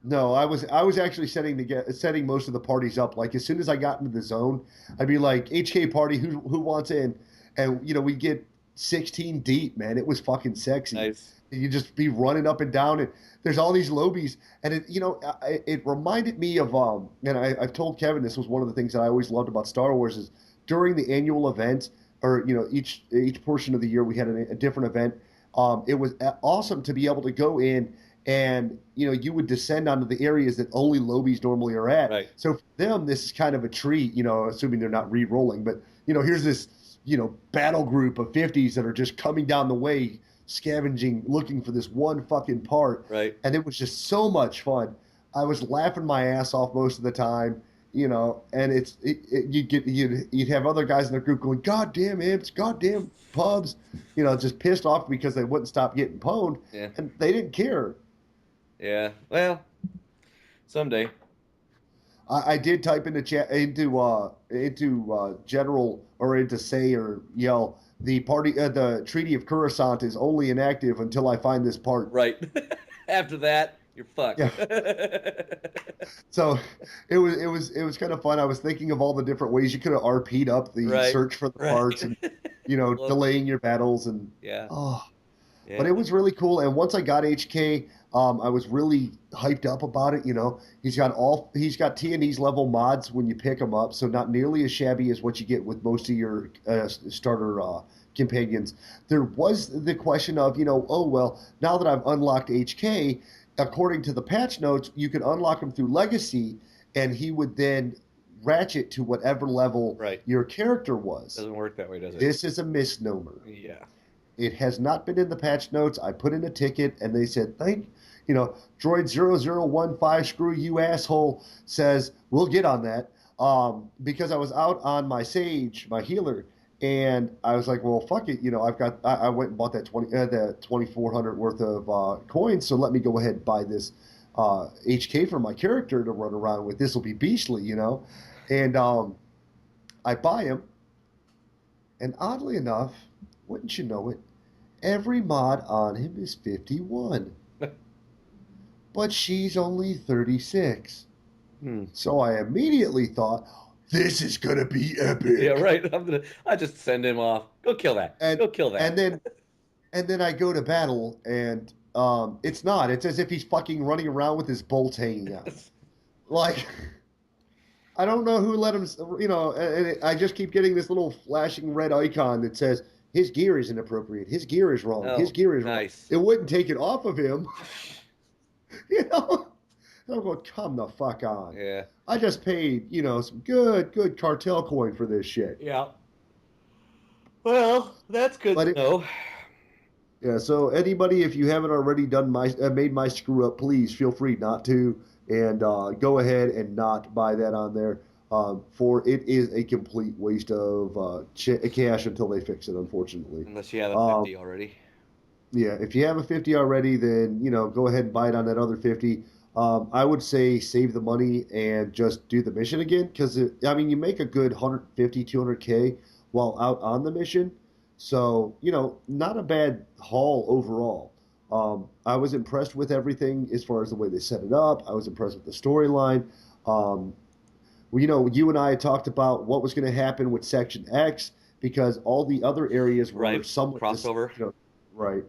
No, I was actually setting most of the parties up. Like as soon as I got into the zone, I'd be like, HK party, who wants in? And we get 16 deep, man. It was fucking sexy. Nice. You just be running up and down, and there's all these lobies, and it reminded me of and I've told Kevin this was one of the things that I always loved about Star Wars is during the annual event, or each portion of the year we had a different event. It was awesome to be able to go in and you would descend onto the areas that only lobies normally are at. Right. So for them, this is kind of a treat, assuming they're not re-rolling. But here's this battle group of 50s that are just coming down the way, scavenging, looking for this one fucking part. Right. And it was just so much fun. I was laughing my ass off most of the time, and you'd have other guys in the group going, God damn imps, God damn pubs, just pissed off because they wouldn't stop getting pwned. Yeah. And they didn't care. Yeah. Well, someday. I did type into chat into general or into say or yell the Treaty of Coruscant is only inactive until I find this part. Right. After that, you're fucked. Yeah. So it was kind of fun. I was thinking of all the different ways you could have RP'd up the search for the parts and delaying your battles and yeah. Oh. Yeah. But it was really cool. And once I got HK, I was really hyped up about it. He's got T&E's level mods when you pick him up, so not nearly as shabby as what you get with most of your starter companions. There was the question of, oh well, now that I've unlocked HK, according to the patch notes, you can unlock him through Legacy, and he would then ratchet to whatever level Right. your character was. Doesn't work that way, does it? This is a misnomer. Yeah. It has not been in the patch notes. I put in a ticket, and they said, Droid 0015, screw you, asshole, says, we'll get on that. Because I was out on my Sage, my healer, and I was like, well, fuck it. I went and bought that 2,400 worth of coins, so let me go ahead and buy this HK for my character to run around with. This will be beastly, And I buy him, and oddly enough, wouldn't you know it, every mod on him is 51. But she's only 36. So I immediately thought, this is going to be epic. Yeah, right. I just send him off. Go kill that. Go kill that. And then I go to battle, and it's not. It's as if he's fucking running around with his bolts hanging out. Like, I don't know who let him, and I just keep getting this little flashing red icon that says, his gear is inappropriate. His gear is wrong. His gear is wrong. It wouldn't take it off of him. I'm going, come the fuck on. Yeah. I just paid, some good cartel coin for this shit. Yeah. Well, that's good to know. Yeah, so anybody, if you haven't already made my screw up, please feel free not to, and go ahead and not buy that on there. For it is a complete waste of cash until they fix it, unfortunately. Unless you have a 50 already. Yeah, if you have a 50 already, then, go ahead and buy it on that other 50. I would say save the money and just do the mission again, because, you make a good 150, 200K while out on the mission. So, not a bad haul overall. I was impressed with everything as far as the way they set it up. I was impressed with the storyline. You and I talked about what was going to happen with Section X, because all the other areas were somewhat crossover. Right.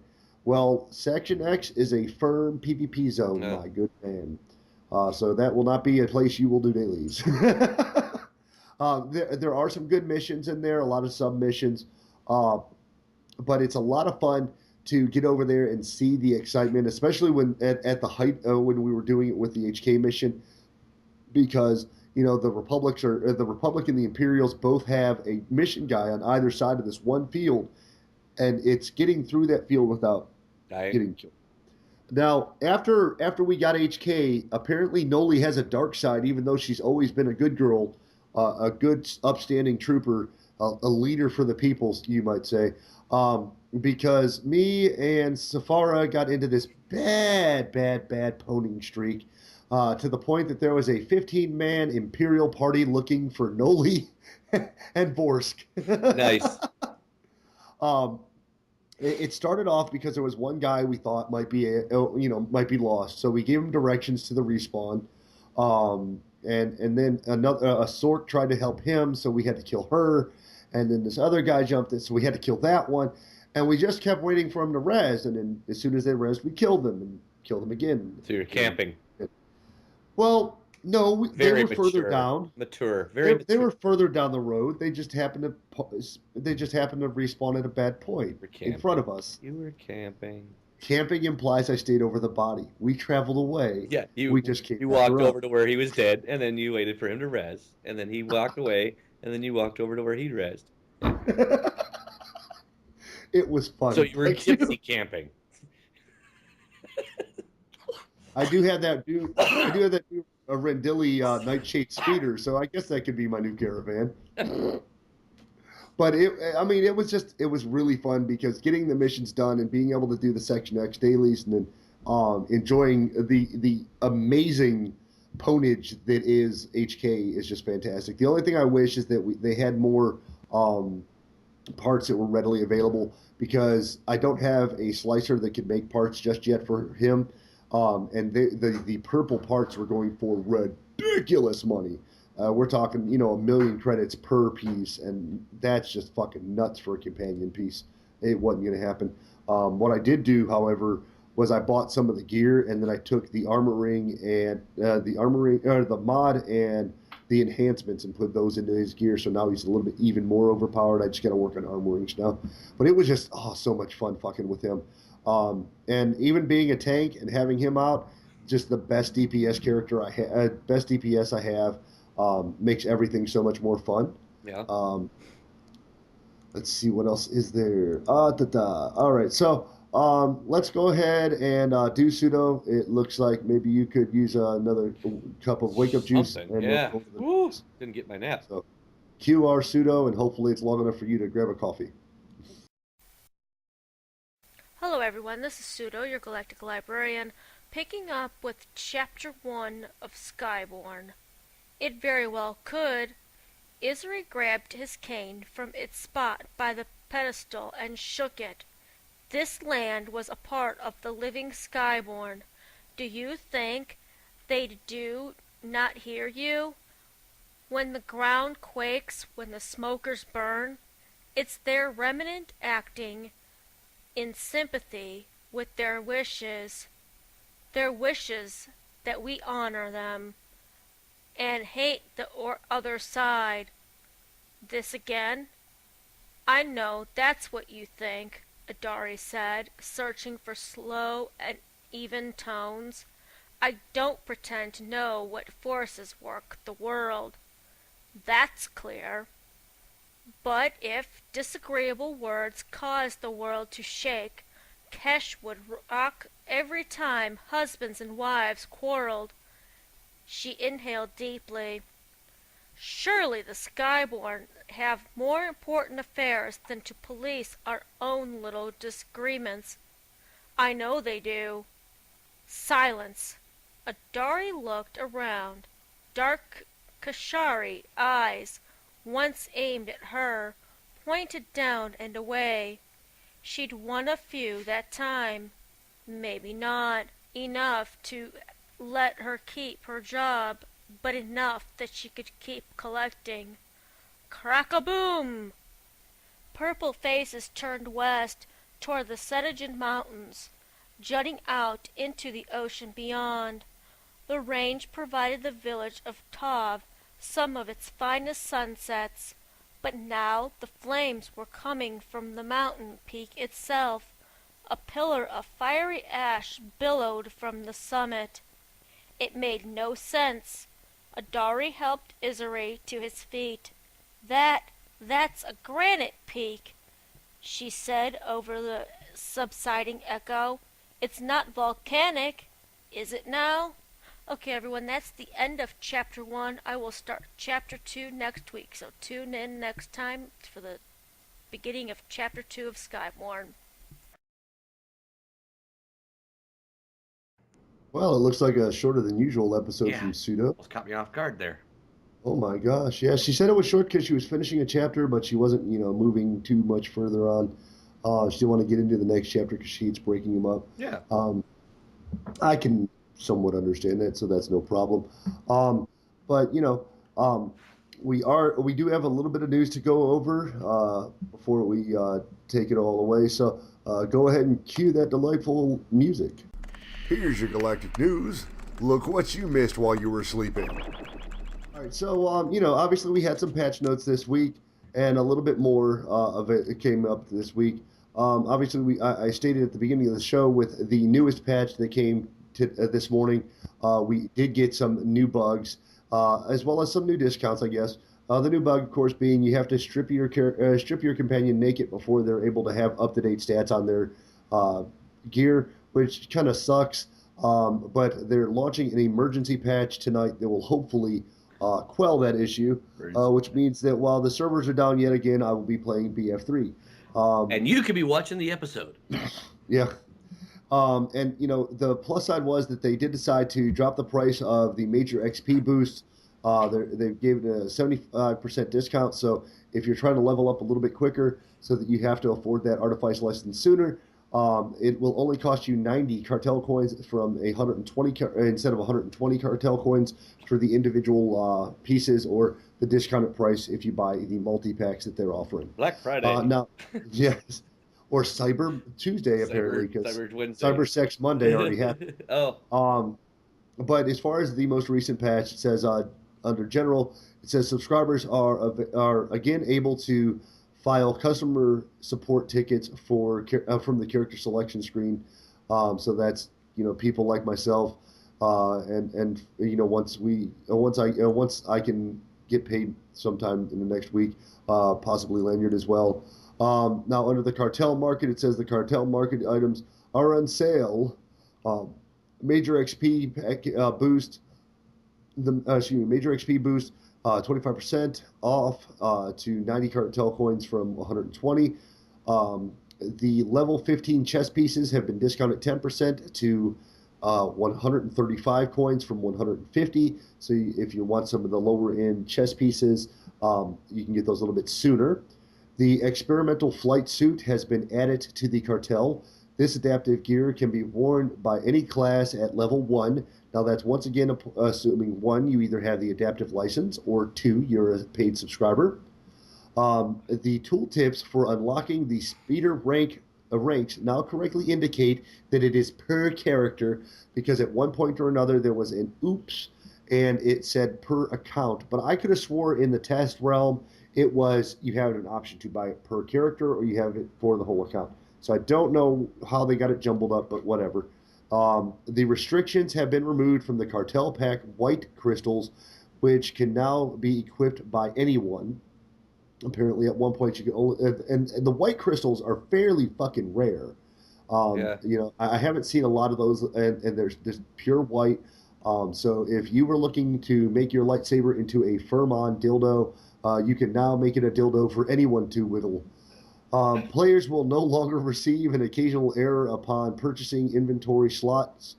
Well, Section X is a firm PvP zone, my good man. So that will not be a place you will do dailies. There are some good missions in there, a lot of sub-missions. But it's a lot of fun to get over there and see the excitement, especially when at the height when we were doing it with the HK mission, because the Republic and the Imperials both have a mission guy on either side of this one field, and it's getting through that field without getting killed. Now, after we got HK, apparently Noli has a dark side, even though she's always been a good girl, a good upstanding trooper, a leader for the people, you might say. Because me and Safara got into this bad poning streak, to the point that there was a 15-man Imperial party looking for Noli and Vorsk. Nice. It started off because there was one guy we thought might be lost, so we gave him directions to the respawn, and then a Sork tried to help him, so we had to kill her, and then this other guy jumped in, so we had to kill that one, and we just kept waiting for him to res, and then as soon as they res, we killed them and killed them again. So you're camping. Well, no, they were further down. Mature. They were further down the road. They just happened to respawn at a bad point in front of us. You were camping. Camping implies I stayed over the body. We traveled away. Yeah, we just came. You walked over to where he was dead, and then you waited for him to res, and then he walked away, and then you walked over to where he resed. It was fun. So you were gypsy camping. I do have that new a Rendili Nightshade speeder, so I guess that could be my new caravan. But it was really fun, because getting the missions done and being able to do the Section X dailies, and then enjoying the amazing ponage that is HK is just fantastic. The only thing I wish is that they had more parts that were readily available, because I don't have a slicer that can make parts just yet for him. And the purple parts were going for ridiculous money. We're talking, 1 million credits per piece, and that's just fucking nuts for a companion piece. It wasn't going to happen. What I did do, however, was I bought some of the gear and then I took the armor ring and the armor ring or the mod and the enhancements and put those into his gear. So now he's a little bit even more overpowered. I just got to work on armor rings now. But it was just so much fun fucking with him. And even being a tank and having him out, just the best DPS character best DPS I have. Makes everything so much more fun. Yeah. Let's see what else is there. All right, so let's go ahead and do Sudo. It looks like maybe you could use another cup of wake up juice. Something. And Yeah. we'll go over Woo! the Didn't get my nap. so QR Sudo, and hopefully it's long enough for you to grab a coffee. Hello everyone, this is Sudo, your Galactic Librarian, picking up with Chapter 1 of Skyborn. It very well could. Isri grabbed his cane from its spot by the pedestal and shook it. This land was a part of the living Skyborn. Do you think they do not hear you? When the ground quakes, when the smokers burn, it's their remnant acting in sympathy with their wishes that we honor them and hate the other side. This again? I know that's what you think, Adari said, searching for slow and even tones. I don't pretend to know what forces work the world. That's clear. But if disagreeable words caused the world to shake, Kesh would rock every time husbands and wives quarreled. She inhaled deeply. Surely the Skyborn have more important affairs than to police our own little disagreements. I know they do. Silence. Adari looked around. Dark Kashari eyes, once aimed at her, pointed down and away. She'd won a few that time. Maybe not enough to let her keep her job, but enough that she could keep collecting. Crack-a-boom! Purple faces turned west toward the Cetagen Mountains, jutting out into the ocean beyond. The range provided the village of Tav some of its finest sunsets, but now the flames were coming from the mountain peak itself. A pillar of fiery ash billowed from the summit. It made no sense. Adari helped Izuri to his feet. That's a granite peak, she said over the subsiding echo. It's not volcanic, is it now? Okay, everyone, that's the end of Chapter 1. I will start Chapter 2 next week, so tune in next time for the beginning of Chapter 2 of Skyborn. Well, it looks like a shorter than usual episode Yeah. from Sudo. Almost caught me off guard there. Oh my gosh. Yeah, she said it was short because she was finishing a chapter, but she wasn't, moving too much further on. She didn't want to get into the next chapter because she hates breaking them up. Yeah. I can somewhat understand that, so that's no problem. But we do have a little bit of news to go over before we take it all away. So go ahead and cue that delightful music. Here's your galactic news. Look what you missed while you were sleeping. All right, so obviously we had some patch notes this week, and a little bit more of it came up this week. Obviously, I stated at the beginning of the show with the newest patch that came this morning, we did get some new bugs, as well as some new discounts, I guess. The new bug, of course, being you have to strip your companion naked before they're able to have up-to-date stats on their gear, which kind of sucks. But they're launching an emergency patch tonight that will hopefully quell that issue, which means that while the servers are down yet again, I will be playing BF3. And you could be watching the episode. Yeah. And the plus side was that they did decide to drop the price of the major XP boost. They gave it a 75% discount. So if you're trying to level up a little bit quicker so that you have to afford that artifice lesson sooner, it will only cost you 90 cartel coins from 120 instead of 120 cartel coins for the individual pieces, or the discounted price if you buy the multi-packs that they're offering. Black Friday. Now, yes. or Cyber Tuesday apparently, because Cyber Wednesday. Cyber Sex Monday already happened. Oh, But as far as the most recent patch, it says under general, it says subscribers are again able to file customer support tickets from the character selection screen. So that's people like myself, and once I can get paid sometime in the next week, possibly Lanyard as well. Now under the Cartel Market, it says the Cartel Market items are on sale. Major XP boost. Major XP boost, 25% off to 90 cartel coins from 120. The level 15 chess pieces have been discounted 10% to 135 coins from 150. So if you want some of the lower end chess pieces, you can get those a little bit sooner. The experimental flight suit has been added to the cartel. This adaptive gear can be worn by any class at level 1. Now that's once again assuming 1, you either have the adaptive license, or 2, you're a paid subscriber. The tooltips for unlocking the speeder ranks now correctly indicate that it is per character, because at one point or another there was an oops and it said per account. But I could have swore in the test realm it was you have an option to buy it per character or you have it for the whole account. So I don't know how they got it jumbled up, but whatever. The restrictions have been removed from the Cartel Pack white crystals, which can now be equipped by anyone. Apparently, at one point you could only, and the white crystals are fairly fucking rare. I haven't seen a lot of those, and there's pure white. So if you were looking to make your lightsaber into a Furman dildo, you can now make it a dildo for anyone to whittle. Players will no longer receive an occasional error upon purchasing inventory slots,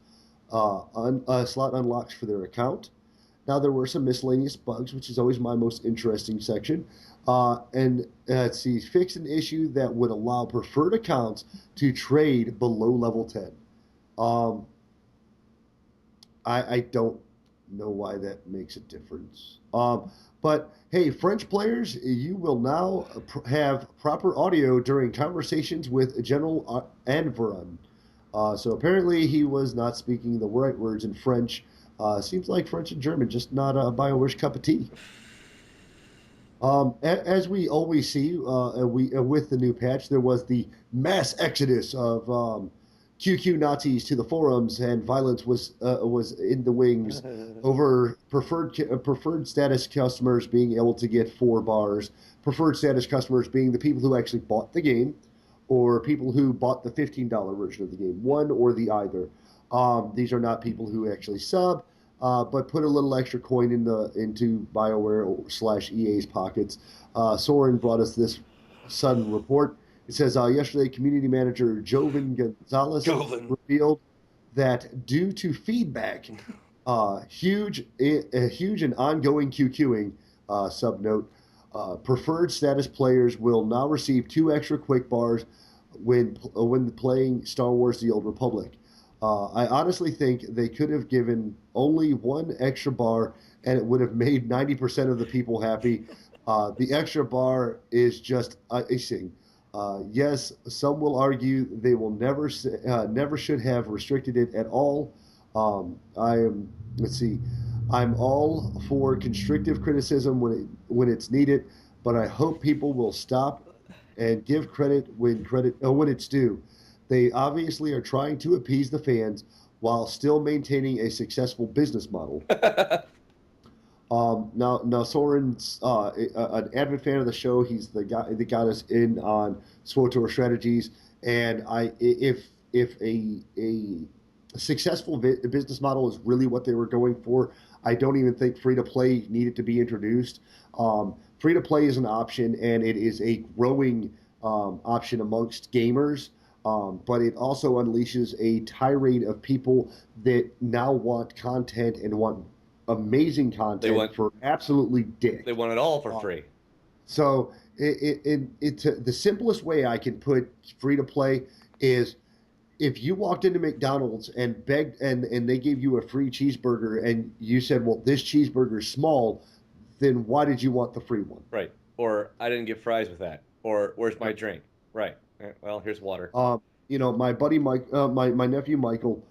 slot unlocks for their account. Now, there were some miscellaneous bugs, which is always my most interesting section. Let's see, fixed an issue that would allow preferred accounts to trade below level 10. I don't know why that makes a difference. But hey, French players, you will now have proper audio during conversations with General Anveron. So apparently he was not speaking the right words in French. Seems like French and German, just not BioWare's cup of tea. As we always see, with the new patch, there was the mass exodus of QQ Nazis to the forums, and violence was in the wings over preferred status customers being able to get 4 bars, preferred status customers being the people who actually bought the game, or people who bought the $15 version of the game, one or the either. These are not people who actually sub, but put a little extra coin into BioWare / EA's pockets. Soren brought us this sudden report. It says, yesterday, community manager Joven Gonzalez revealed that due to feedback, huge and ongoing QQing, subnote, preferred status players will now receive 2 extra quick bars when playing Star Wars The Old Republic. I honestly think they could have given only 1 extra bar, and it would have made 90% of the people happy. The extra bar is just icing. Yes, some will argue they will never should have restricted it at all. I'm all for constructive criticism when it's needed, but I hope people will stop and give credit when it's due. They obviously are trying to appease the fans while still maintaining a successful business model. Now Soren's an avid fan of the show. He's the guy that got us in on SWTOR strategies, and if a successful business model is really what they were going for, I don't even think free to play needed to be introduced. Free to play is an option, and it is a growing option amongst gamers. But it also unleashes a tirade of people that now want content and want amazing content for absolutely dick. They want it all for free. So the simplest way I can put free to play is, if you walked into McDonald's and begged and they gave you a free cheeseburger and you said, well, this cheeseburger is small, then why did you want the free one? Right. Or I didn't get fries with that. Or where's my drink? Right. Well, here's water. My buddy Mike, my nephew Michael,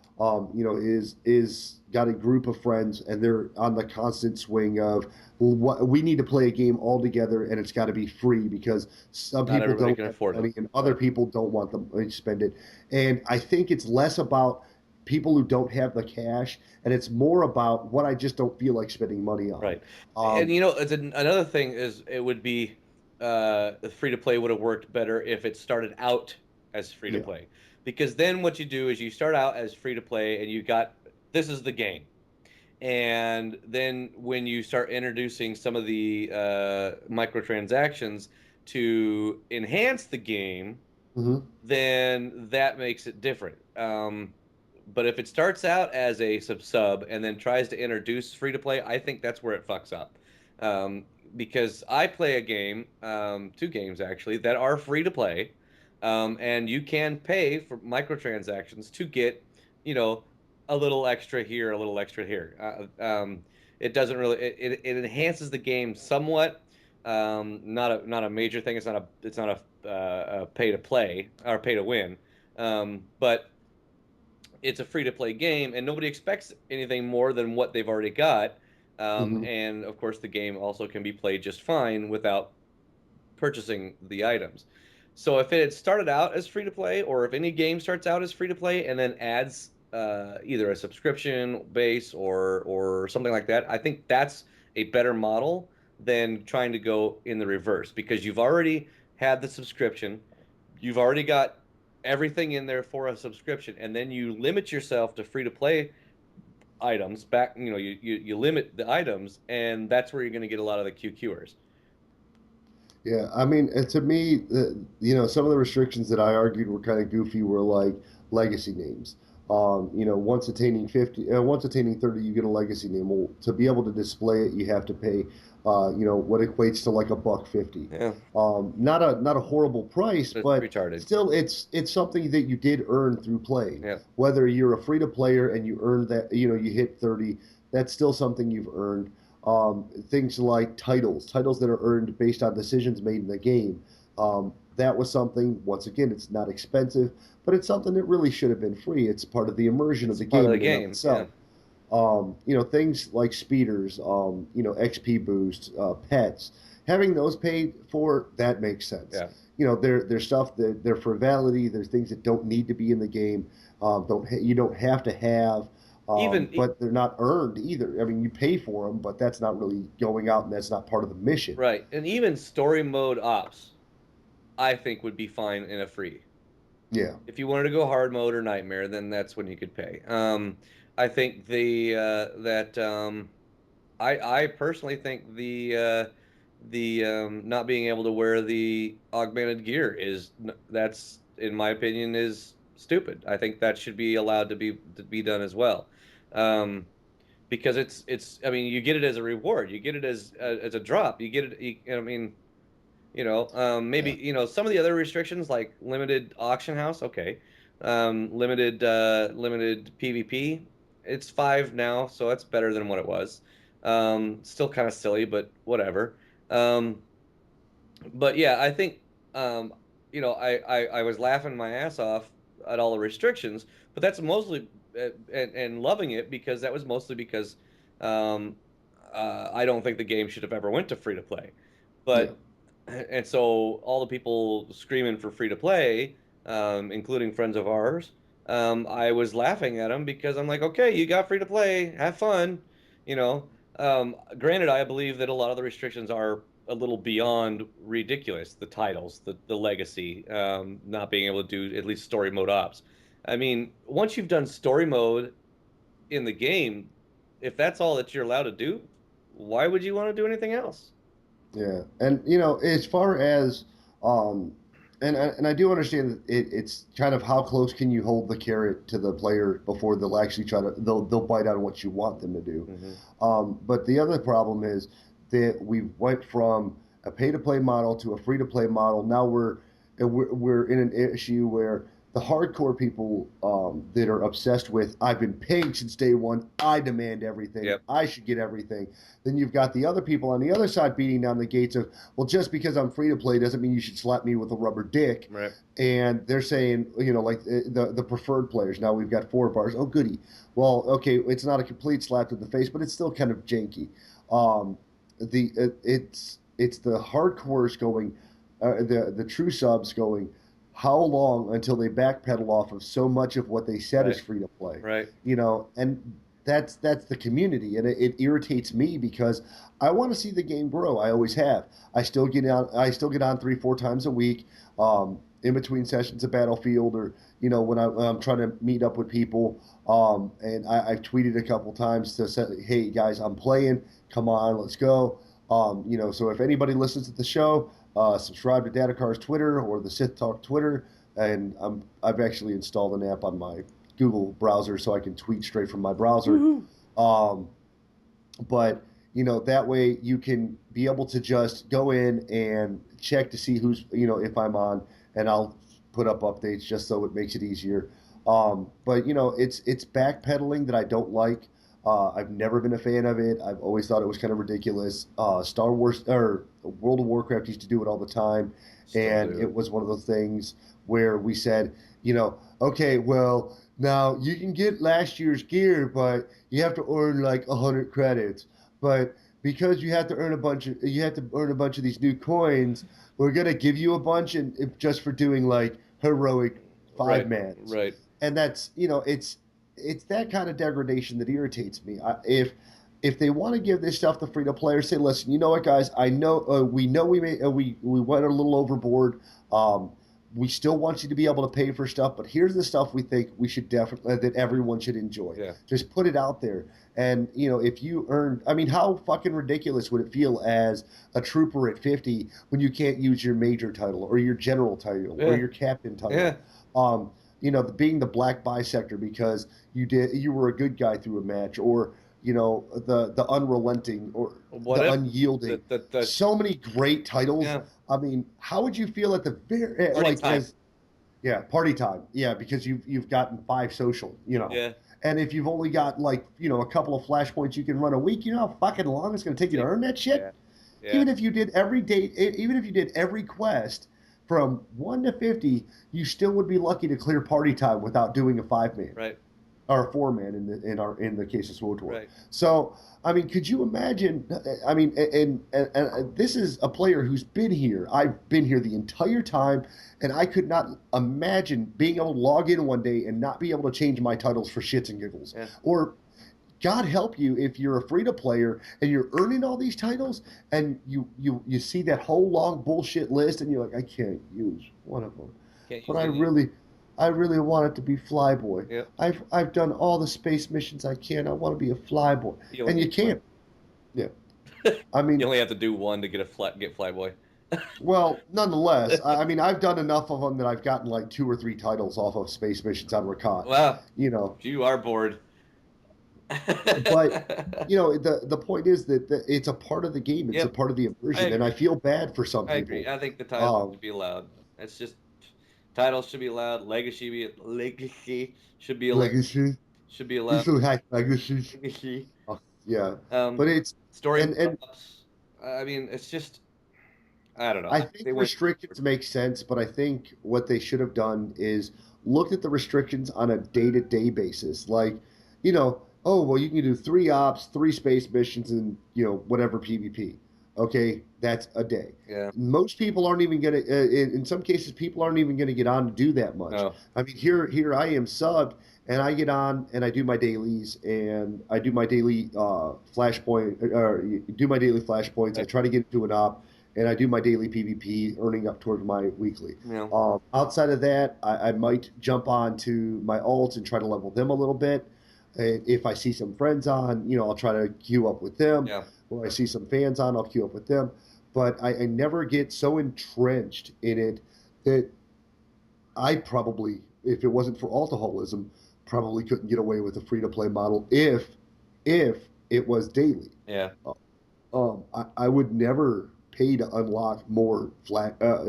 is got a group of friends, and they're on the constant swing of what we need to play a game all together, and it's got to be free because some Not people everybody don't can have afford it. money, and other Right. people don't want the money to spend it. And I think it's less about people who don't have the cash, and it's more about what I just don't feel like spending money on. Right. And Um, another thing is it would be free to play would have worked better if it started out as free to yeah. play. Because then what you do is you start out as free to play and you got this is the game. And then when you start introducing some of the microtransactions to enhance the game, Hmm. then that makes it different. But if it starts out as a sub and then tries to introduce free to play, I think that's where it fucks up. Um, because I play a game, two games actually, that are free to play, and you can pay for microtransactions to get, you know, a little extra here, a little extra here. It doesn't really it enhances the game somewhat. Not a major thing. It's not a pay to play or pay to win. But it's a free to play game, and nobody expects anything more than what they've already got. Hmm. And of course, the game also can be played just fine without purchasing the items. So if it had started out as free to play, or if any game starts out as free to play and then adds either a subscription base or something like that, I think that's a better model than trying to go in the reverse because you've already had the subscription, you've already got everything in there for a subscription, and then you limit yourself to free to play items. Back, you limit the items, and that's where you're going to get a lot of the QQers. Yeah, I mean, to me, some of the restrictions that I argued were kind of goofy. Were like legacy names. Once attaining 30, you get a legacy name. Well, to be able to display it, you have to pay, what equates to like $1.50. Yeah, Not a horrible price, it's but retarded. still, it's something that you did earn through playing. Yeah. Whether you're a free to player and you earned that, you hit 30, that's still something you've earned. Things like titles that are earned based on decisions made in the game. That was something, once again, it's not expensive, but it's something that really should have been free. It's part of the immersion of It's the part of game the in and of game. Yeah. itself. Things like speeders, XP boost, pets, having those paid for, that makes sense. Yeah. There's stuff that they're frivolity. There's things that don't need to be in the game. You don't have to have, Even but they're not earned either. I mean, you pay for them, but that's not really going out, and that's not part of the mission. right, and even story mode ops, I think would be fine in a free. Yeah. If you wanted to go hard mode or nightmare, then that's when you could pay. I think the that I personally think the not being able to wear the augmented gear that's in my opinion is stupid. I think that should be allowed to be done as well. Um, because it's I mean you get it as a reward, you get it as a drop, you get it I mean maybe Yeah. some of the other restrictions like limited auction house, okay, limited PvP, it's 5 now, so that's better than what it was. Still kind of silly, but whatever. um, but yeah, I think I was laughing my ass off at all the restrictions, but that's mostly and loving it because that was mostly because um, I don't think the game should have ever went to free to play. Yeah. But and so all the people screaming for free to play, including friends of ours, I was laughing at them because I'm like, okay, you got free to play, have fun, you know. Granted, I believe that a lot of the restrictions are a little beyond ridiculous. The titles, the legacy, not being able to do at least story mode ops. I mean, once you've done story mode in the game, if that's all that you're allowed to do, why would you want to do anything else? Yeah, and as far as, um, and I do understand that it's kind of how close can you hold the carrot to the player before they'll actually they'll bite on what you want them to do. Hmm. But the other problem is that we went from a pay to play model to a free to play model. Now we're in an issue where the hardcore people that are obsessed with, I've been paying since day one, I demand everything, Yep. I should get everything. Then you've got the other people on the other side beating down the gates of, well, just because I'm free to play doesn't mean you should slap me with a rubber dick. Right. And they're saying, like the preferred players. Now we've got 4 bars. Oh, goody. Well, okay, it's not a complete slap to the face, but it's still kind of janky. It's the hardcores going, the true subs going, how long until they backpedal off of so much of what they said is free to play? Right. And that's the community, and it irritates me because I want to see the game grow. I always have. I still get on 3-4 times a week, in between sessions of Battlefield, or when I'm trying to meet up with people. And I've tweeted a couple times to say, hey guys, I'm playing. Come on, let's go. So if anybody listens to the show, subscribe to Datacar's Twitter or the Sithtalk Twitter, and I've actually installed an app on my Google browser so I can tweet straight from my browser. But that way you can be able to just go in and check to see who's if I'm on, and I'll put up updates just so it makes it easier. But it's backpedaling that I don't like. I've never been a fan of it. I've always thought it was kind of ridiculous. Star Wars or World of Warcraft used to do it all the time, and it was one of those things where we said, okay, well, now you can get last year's gear, but you have to earn like 100 credits. But because you have to earn a bunch of these new coins, we're gonna give you a bunch, and just for doing like heroic 5-mans. Right. And that's it's that kind of degradation that irritates me. If they want to give this stuff to free to players, say, listen, you know what, guys? I know we went a little overboard. We still want you to be able to pay for stuff, but here's the stuff we think we should definitely that everyone should enjoy. Yeah. Just put it out there. And if you earn, how fucking ridiculous would it feel as a trooper at 50 when you can't use your major title or your general title or your captain title? Yeah. Being the black bisector because you were a good guy through a match, or the unrelenting or the unyielding. So many great titles. Yeah. How would you feel at the very party time? Yeah, because you've gotten 5 social. Yeah. And if you've only got a couple of flashpoints you can run a week, how fucking long it's going to take you to earn that shit. Yeah. Yeah. Even if you did every quest from 1 to 50, you still would be lucky to clear party time without doing a 5-man. Right. Or a 4-man in the case of SWTOR. Right. So, could you imagine? And this is a player who's been here. I've been here the entire time, and I could not imagine being able to log in one day and not be able to change my titles for shits and giggles. Yeah. Or, God help you if you're a free-to-player and you're earning all these titles, and you see that whole long bullshit list, and you're like, I can't use one of them. But I really want it to be Flyboy. Yep. I've done all the space missions I can. I want to be a Flyboy, and you can't. Yeah, you only have to do one to get Flyboy. Well, nonetheless, I've done enough of them that I've gotten like 2 or 3 titles off of space missions on Rakat. Wow. You are bored. But the point is that it's a part of the game. It's a part of the immersion, and I feel bad for some people. I agree. I think the titles should be allowed. It's just titles should be allowed. Legacy should be allowed. Legacy should be allowed. Legacy. Yeah, but it's story and it's just I don't know. I think restrictions make sense, but I think what they should have done is looked at the restrictions on a day-to-day basis. Like, oh, well, you can do 3 ops, 3 space missions, and, whatever PvP. Okay, that's a day. Yeah. Most people aren't even going to, in some cases, people aren't even going to get on to do that much. No. Here I am subbed, and I get on, and I do my dailies, and I do my daily flashpoint, or do my daily flashpoints. Right. I try to get into an op, and I do my daily PvP, earning up towards my weekly. Yeah. Outside of that, I might jump on to my alts and try to level them a little bit. If I see some friends on, I'll try to queue up with them. Yeah. Or I see some fans on, I'll queue up with them. But I never get so entrenched in it that I probably, if it wasn't for alcoholism, probably couldn't get away with a free-to-play model if it was daily. Yeah. I would never pay to unlock more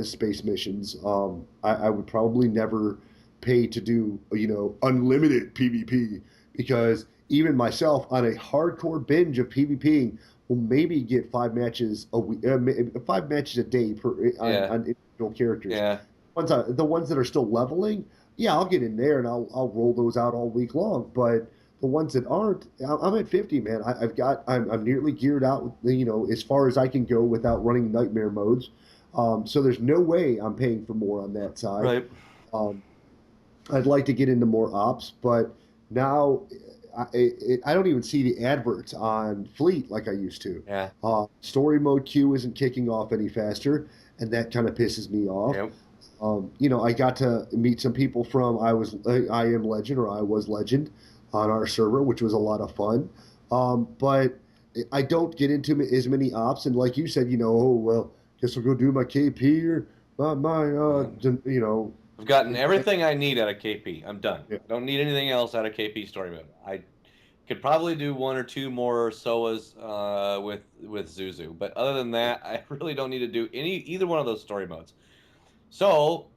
space missions. I would probably never pay to do, unlimited PvP, because even myself on a hardcore binge of PvPing will maybe get 5 matches a week, 5 matches a day Yeah. on individual characters. Yeah. The ones that are still leveling, yeah, I'll get in there and I'll roll those out all week long. But the ones that aren't, I'm at 50, man. I'm nearly geared out, as far as I can go without running nightmare modes. So there's no way I'm paying for more on that side. Right. Um, I'd like to get into more ops, but now I don't even see the adverts on Fleet like I used to. Yeah. Story mode queue isn't kicking off any faster, and that kind of pisses me off. Yep. I got to meet some people from I Am Legend, or I Was Legend, on our server, which was a lot of fun. But I don't get into as many ops, and like you said, oh well, guess I'll go do my KP or I've gotten everything I need out of KP. I'm done. Yeah. I don't need anything else out of KP story mode. I could probably do 1 or 2 more SOAs with Zuzu, but other than that, I really don't need to do either one of those story modes. So,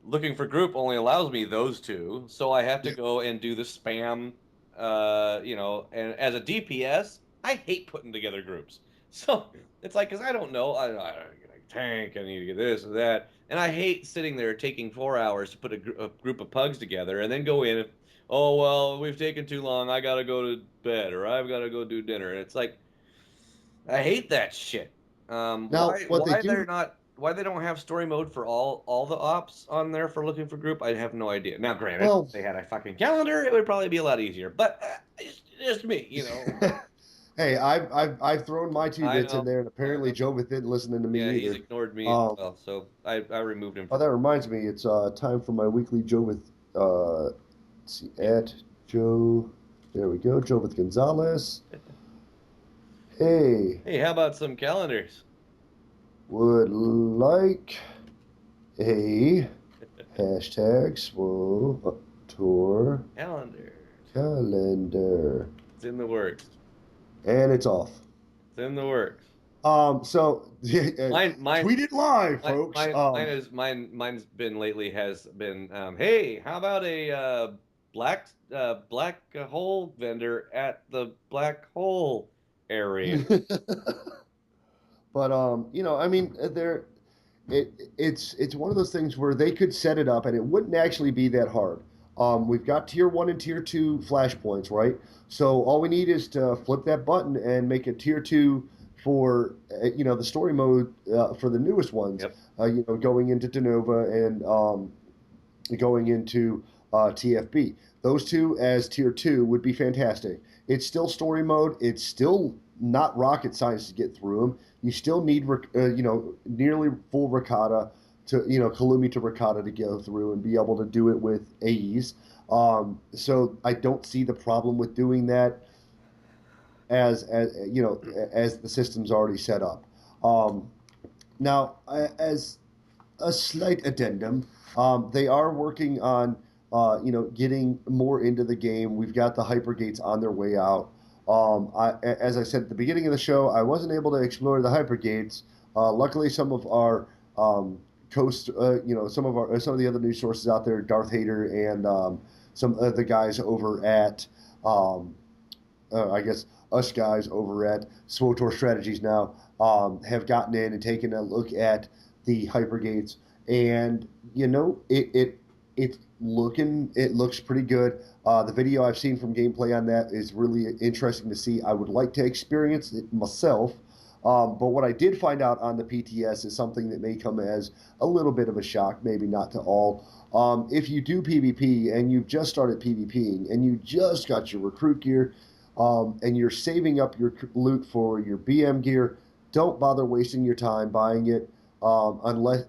looking for group only allows me those 2, so I have to go and do the spam. And as a DPS, I hate putting together groups. So it's like, because I don't know, I get a tank, I need to get this or that, and I hate sitting there taking 4 hours to put a group of pugs together and then go in and, oh well, we've taken too long, I gotta go to bed, or I've gotta go do dinner. And it's like, I hate that shit. Now, Why they don't have story mode for all the ops on there for looking for group, I have no idea. Now, granted, Well, if they had a fucking calendar, it would probably be a lot easier. But it's just me, Hey, I've thrown my 2 I bits in know. there, and apparently Joveth didn't listen to me Yeah, either. he's ignored me as well, so I removed him. Oh, that reminds me, it's time for my weekly Joveth. Let's see, at Joe. There we go, Joveth Gonzalez. Hey, How about some calendars? would like a hashtag Swotour calendar. It's in the works. And it's off. It's in the works. So Mine tweet it live, folks. Mine's been lately has been, hey, how about a black hole vendor at the black hole area? But I mean, it's one of those things where they could set it up and it wouldn't actually be that hard. We've got tier 1 and tier 2 flashpoints, right? So all we need is to flip that button and make a tier 2 for the story mode for the newest ones. Yep. Going into Denova and going into TFB. Those 2 as tier 2 would be fantastic. It's still story mode. It's still not rocket science to get through them. You still need nearly full Rakata to Kalumi to Rakata to go through and be able to do it with ease. So I don't see the problem with doing that as the system's already set up. Now, as a slight addendum, they are working on getting more into the game. We've got the hypergates on their way out. As I said at the beginning of the show, I wasn't able to explore the hypergates. Luckily, some of our some of the other news sources out there, Darth Hater and some of the guys over at, I guess us guys over at SWOTOR Strategies now have gotten in and taken a look at the hypergates, and it looks pretty good. The video I've seen from gameplay on that is really interesting to see. I would like to experience it myself. But what I did find out on the PTS is something that may come as a little bit of a shock, maybe not to all. If you do PvP and you've just started PvPing and you just got your recruit gear and you're saving up your loot for your BM gear, don't bother wasting your time buying it. Unless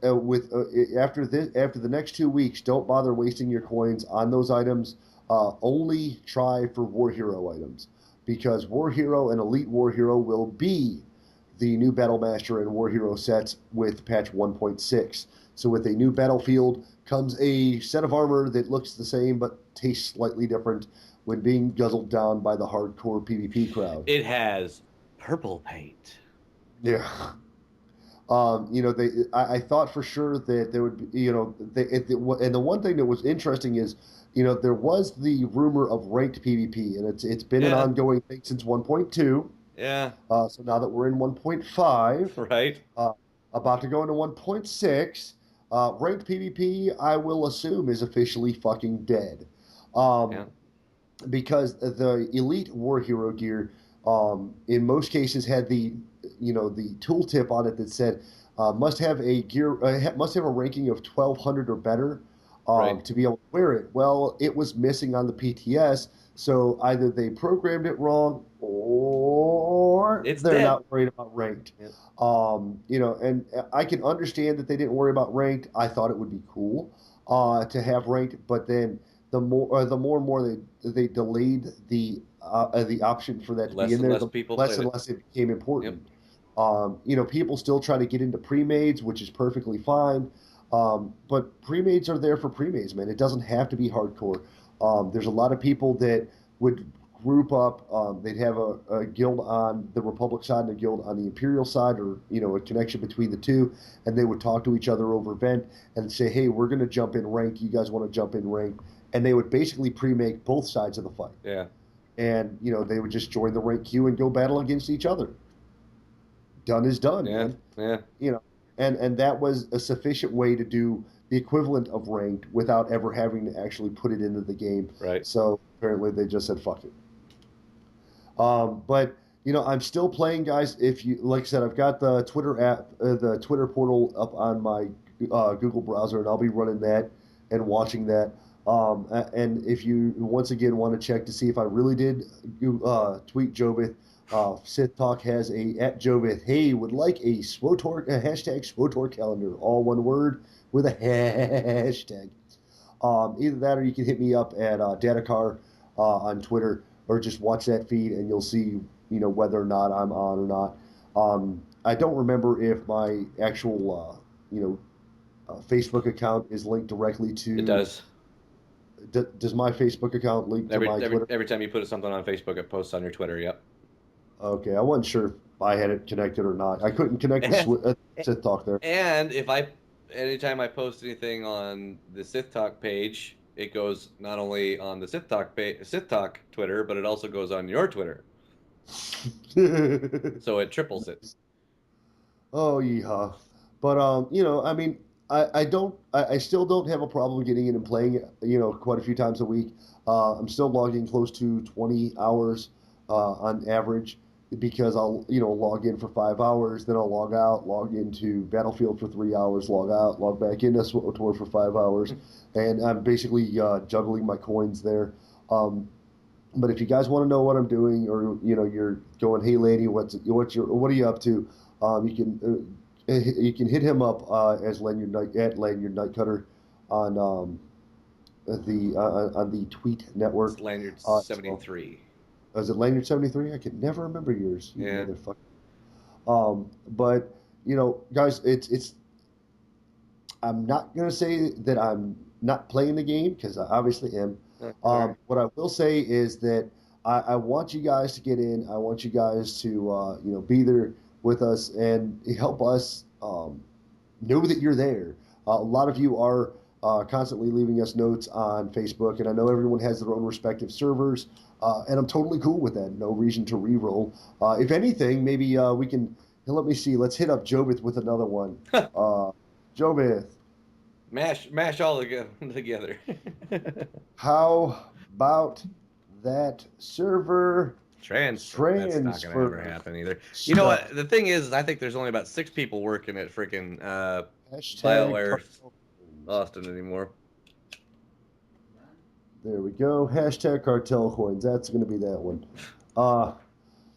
after the next 2 weeks, don't bother wasting your coins on those items. Only try for War Hero items, because War Hero and Elite War Hero will be the new Battle Master and War Hero sets with patch 1.6. So with a new battlefield comes a set of armor that looks the same but tastes slightly different when being guzzled down by the hardcore PvP crowd. It has purple paint. Yeah. I thought for sure that there would be, and the one thing that was interesting is, there was the rumor of ranked PvP, and it's been an Yeah. ongoing thing since 1.2. Yeah. So now that we're in 1.5, Right. uh, about to go into 1.6, ranked PvP, I will assume, is officially fucking dead. Yeah. Um, because the elite war hero gear, in most cases, had the tooltip on it that said must have a gear must have a ranking of 1200 or better Right. to be able to wear it. Well, it was missing on the PTS, so either they programmed it wrong or It's they're dead. not worried about ranked. Yeah. And I can understand that they didn't worry about ranked. I thought it would be cool to have ranked, but then the more and more they delayed the option for that to be Less in and there, less the people less played and it. less it became Yep. important. People still try to get into pre-mades, which is perfectly fine. But pre-mades are there for pre-mades, man. It doesn't have to be hardcore. There's a lot of people that would group up. They'd have a guild on the Republic side and a guild on the Imperial side, or a connection between the two, and they would talk to each other over Vent and say, "Hey, we're going to jump in rank. You guys want to jump in rank?" And they would basically pre-make both sides of the fight, Yeah. and they would just join the rank queue and go battle against each other. Done is done, Yeah. man. Yeah. You know, and that was a sufficient way to do the equivalent of ranked without ever having to actually put it into the game. Right. So apparently they just said fuck it. But I'm still playing, guys. If you like I said, I've got the Twitter app, the Twitter portal up on my Google browser, and I'll be running that and watching that. And if you once again want to check to see if I really did tweet Jovith, Sithtalk has at Jovith. Hey, would like a a hashtag SWOTOR calendar, all one word with a hashtag. Either that, or you can hit me up at Datacar on Twitter, or just watch that feed, and you'll see whether or not I'm on or not. I don't remember if my actual Facebook account is linked directly to. It does. Does my Facebook account link to my Twitter? Every time you put something on Facebook, it posts on your Twitter. Yep. Okay, I wasn't sure if I had it connected or not. I couldn't connect the Sith Talk there. And anytime I post anything on the Sithtalk page, it goes not only on the Sithtalk Twitter, but it also goes on your Twitter. So it triples it. Oh yeah, but I mean, I still don't have a problem getting in and playing it, quite a few times a week. I'm still logging close to 20 hours on average, because I'll log in for 5 hours, then I'll log out, log into Battlefield for 3 hours, log out, log back into SWTOR for 5 hours, and I'm basically juggling my coins there. But if you guys want to know what I'm doing, or you're going, hey lady, what are you up to? You can hit him up as Lanyard Night at Lanyard Night Cutter on the Tweet network. It's Lanyard 73. Is it Lanyard 73? I can never remember yours. You Yeah. motherfucker. But guys, it's. I'm not gonna say that I'm not playing the game, because I obviously am. What I will say is that I want you guys to get in. I want you guys to be there with us and help us know that you're there. A lot of you are constantly leaving us notes on Facebook, and I know everyone has their own respective servers, and I'm totally cool with that. No reason to re-roll. If anything, maybe we can. Let me see. Let's hit up Jovith with another one. Jovith, Mash all together. how about that server Transfer. That's not gonna transfer? ever happen either. You know what? The thing is, I think there's only about 6 people working at freaking BioWare Austin anymore. There we go. Hashtag cartel coins. That's going to be that one.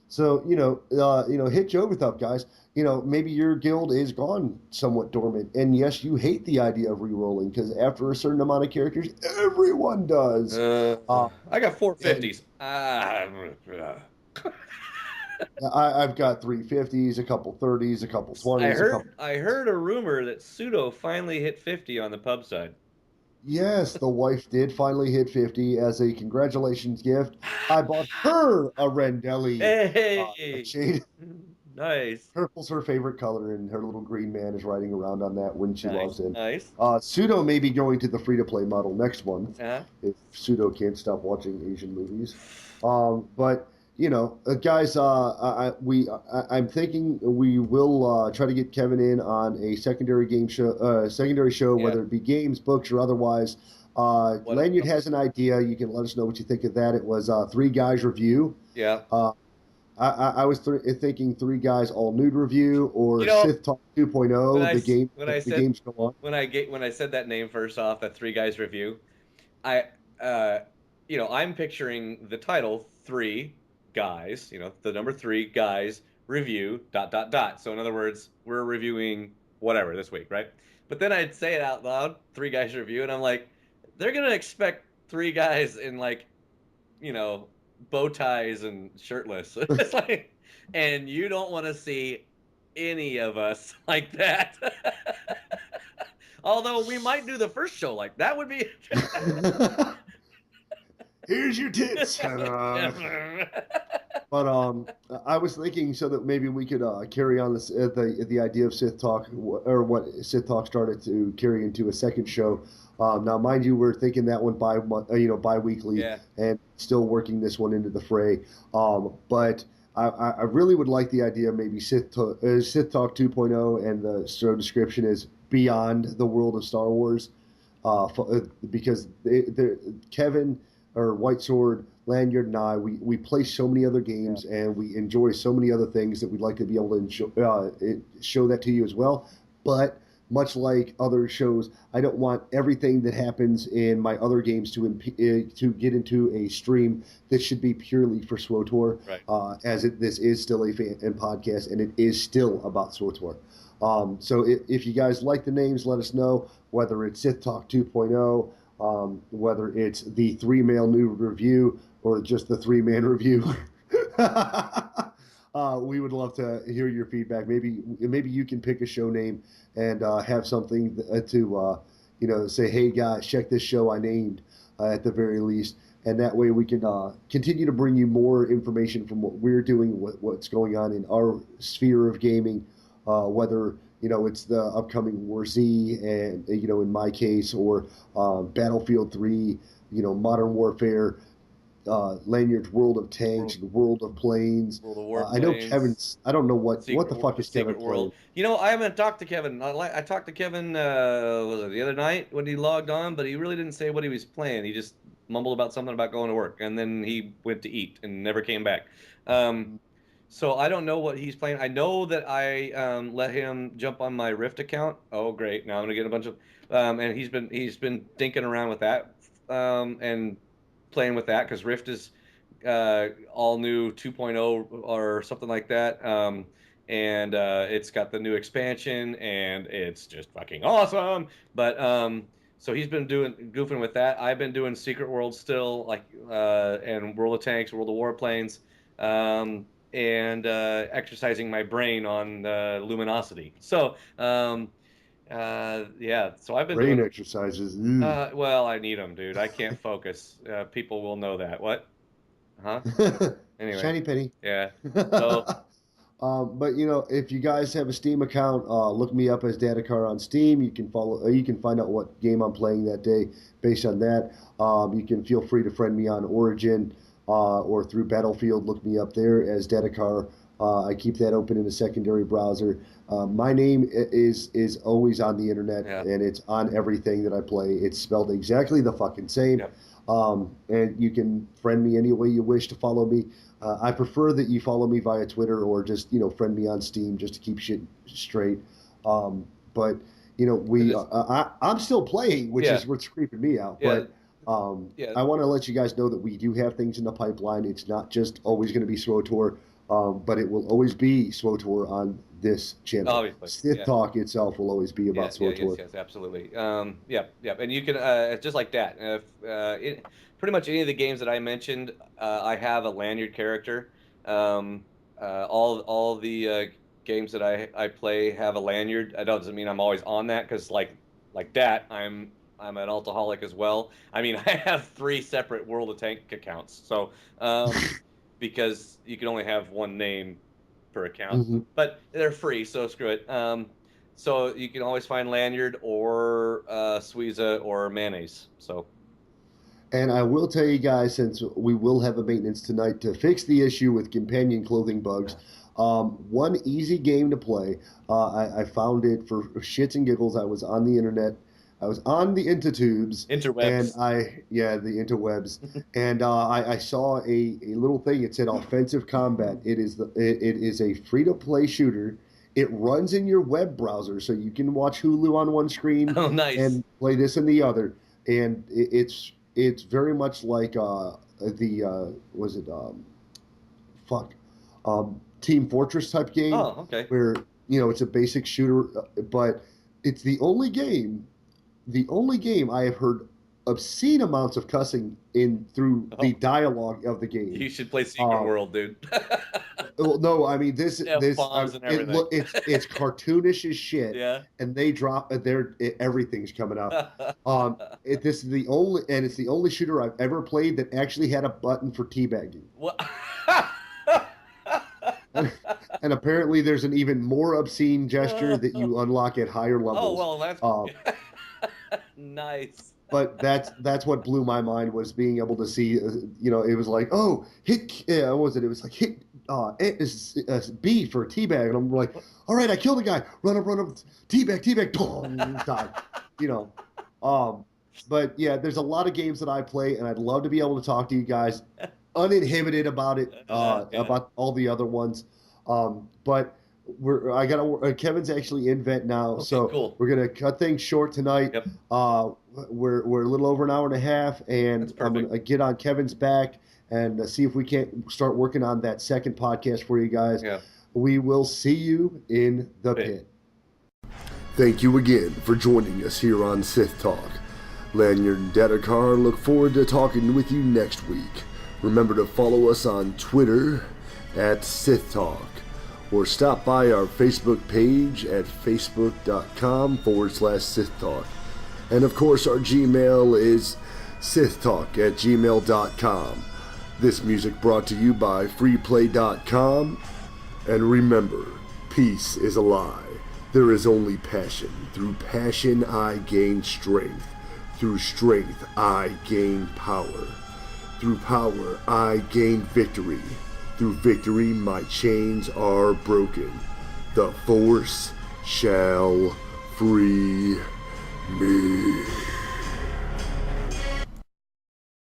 So hit Jovith up, guys. Maybe your guild is gone somewhat dormant, and yes, you hate the idea of re-rolling, because after a certain amount of characters, everyone does. I got 450s. I've got 350s, a couple 30s, a couple 20s. I heard a rumor that Sudo finally hit 50 on the pub side. Yes, the wife did finally hit 50 as a congratulations gift. I bought her a Rendelli. Hey, Shade. Nice. Purple's her favorite color, and her little green man is riding around on that when she Nice. logs in. Nice. Sudo may be going to the free-to-play model next month Uh-huh. if Sudo can't stop watching Asian movies. But guys, I'm thinking we will try to get Kevin in on a secondary show, Yeah. whether it be games, books, or otherwise. Lanyard has an idea. You can let us know what you think of that. It was Three Guys Review. Yeah. I was thinking Three Guys All Nude Review or You know, Sith Talk 2.0. The games go on. when I said that name first off, that Three Guys Review, I I'm picturing the title Three Guys, the number Three Guys Review ... So in other words, we're reviewing whatever this week, right? But then I'd say it out loud, Three Guys Review, and I'm like, they're gonna expect three guys in like, bow ties and shirtless. It's like, and you don't want to see any of us like that. Although we might do the first show like that would be. Here's your tits. But I was thinking so that maybe we could carry on the idea of Sith Talk, or what Sith Talk started to carry into a second show. Now, mind you, we're thinking that one bi-weekly, Yeah. and still working this one into the fray. But I really would like the idea of maybe Sith Talk 2.0, and the show description is Beyond the World of Star Wars, because Kevin or White Sword, Lanyard, and I, we play so many other games, and we enjoy so many other things that we'd like to be able to show that to you as well. But much like other shows, I don't want everything that happens in my other games to get into a stream that should be purely for SWOTOR, Right. this is still a fan and podcast, and it is still about SWOTOR. So if you guys like the names, let us know, whether it's Sith Talk 2.0, whether it's the three-male new review or just the three-man review. We would love to hear your feedback. Maybe you can pick a show name and have something to say, hey guys, check this show I named, at the very least. And that way we can continue to bring you more information from what we're doing, what's going on in our sphere of gaming, whether it's the upcoming War Z, and in my case, or Battlefield 3, Modern Warfare, Lanyard's World of Tanks, World of Planes. World of Warplanes. I know Kevin's. I don't know what the fuck is Kevin World. playing. I haven't talked to Kevin. I talked to Kevin was it the other night when he logged on, but he really didn't say what he was playing. He just mumbled about something about going to work, and then he went to eat and never came back. So I don't know what he's playing. I know that I let him jump on my Rift account. Oh, great! Now I'm gonna get a bunch of and he's been dinking around with that and playing with that, because Rift is all new 2.0 or something like that. And it's got the new expansion, and it's just fucking awesome. But so he's been goofing with that. I've been doing Secret World still, like and World of Tanks, World of Warplanes, and exercising my brain on Luminosity. So yeah, so I've been Brain doing exercises. well, I need them, dude. I can't focus. People will know that. What? Huh? Anyway. Shiny penny. Yeah. So but if you guys have a Steam account, look me up as Datacar on Steam. You can you can find out what game I'm playing that day based on that. You can feel free to friend me on Origin, or through Battlefield. Look me up there as Datacar. I keep that open in a secondary browser. My name is always on the internet, and it's on everything that I play. It's spelled exactly the fucking same. Yep. And you can friend me any way you wish to follow me. I prefer that you follow me via Twitter, or just friend me on Steam, just to keep shit straight. But I'm still playing, which is what's creeping me out. Yeah. But I want to let you guys know that we do have things in the pipeline. It's not just always going to be SWOTOR, but it will always be SWOTOR on this channel. Obviously, Sith Talk itself will always be about SWOTOR. Yes, absolutely. And you can just like that. Pretty much any of the games that I mentioned, I have a Lanyard character. All the games that I play have a Lanyard. That doesn't mean I'm always on that, because like that, I'm an alcoholic as well. I mean, I have 3 separate World of Tank accounts. So because you can only have one name per account, but they're free, so screw it. So you can always find Lanyard or Suiza or Mayonnaise. So. And I will tell you guys, since we will have a maintenance tonight to fix the issue with companion clothing bugs, one easy game to play. I found it for shits and giggles. I was on the internet. I was on the intertubes. Interwebs. And the interwebs. And I saw a little thing. It said offensive combat. It is a free-to-play shooter. It runs in your web browser, so you can watch Hulu on one screen and play this in the other. And it's very much like Team Fortress type game. Oh, okay. Where it's a basic shooter, but it's the only game I have heard obscene amounts of cussing in through the dialogue of the game. You should play Secret World, dude. Well, no, I mean this bombs and everything. It's cartoonish as shit. Yeah. And they drop everything's coming out. It's the only shooter I've ever played that actually had a button for teabagging. What? And apparently there's an even more obscene gesture that you unlock at higher levels. Oh, well, that's nice. But that's what blew my mind, was being able to see, it was like, oh, hit, what was it? It was like hit B for teabag, and I'm like, all right, I killed a guy, run up, teabag, boom, die, But yeah, there's a lot of games that I play, and I'd love to be able to talk to you guys uninhibited about it, about all the other ones. But Kevin's actually in vet now, okay, so cool. We're gonna cut things short tonight. Yep. We're a little over an hour and a half, and I'm gonna get on Kevin's back and see if we can't start working on that second podcast for you guys. Yeah. We will see you in the pit. Thank you again for joining us here on Sithtalk. Lanyard and Dedekar look forward to talking with you next week. Remember to follow us on Twitter at Sithtalk, or stop by our Facebook page at facebook.com/Sithtalk. And of course, our Gmail is sithtalk@gmail.com. This music brought to you by freeplay.com. And remember, peace is a lie. There is only passion. Through passion I gain strength. Through strength I gain power. Through power I gain victory. Through victory my chains are broken. The force shall free me.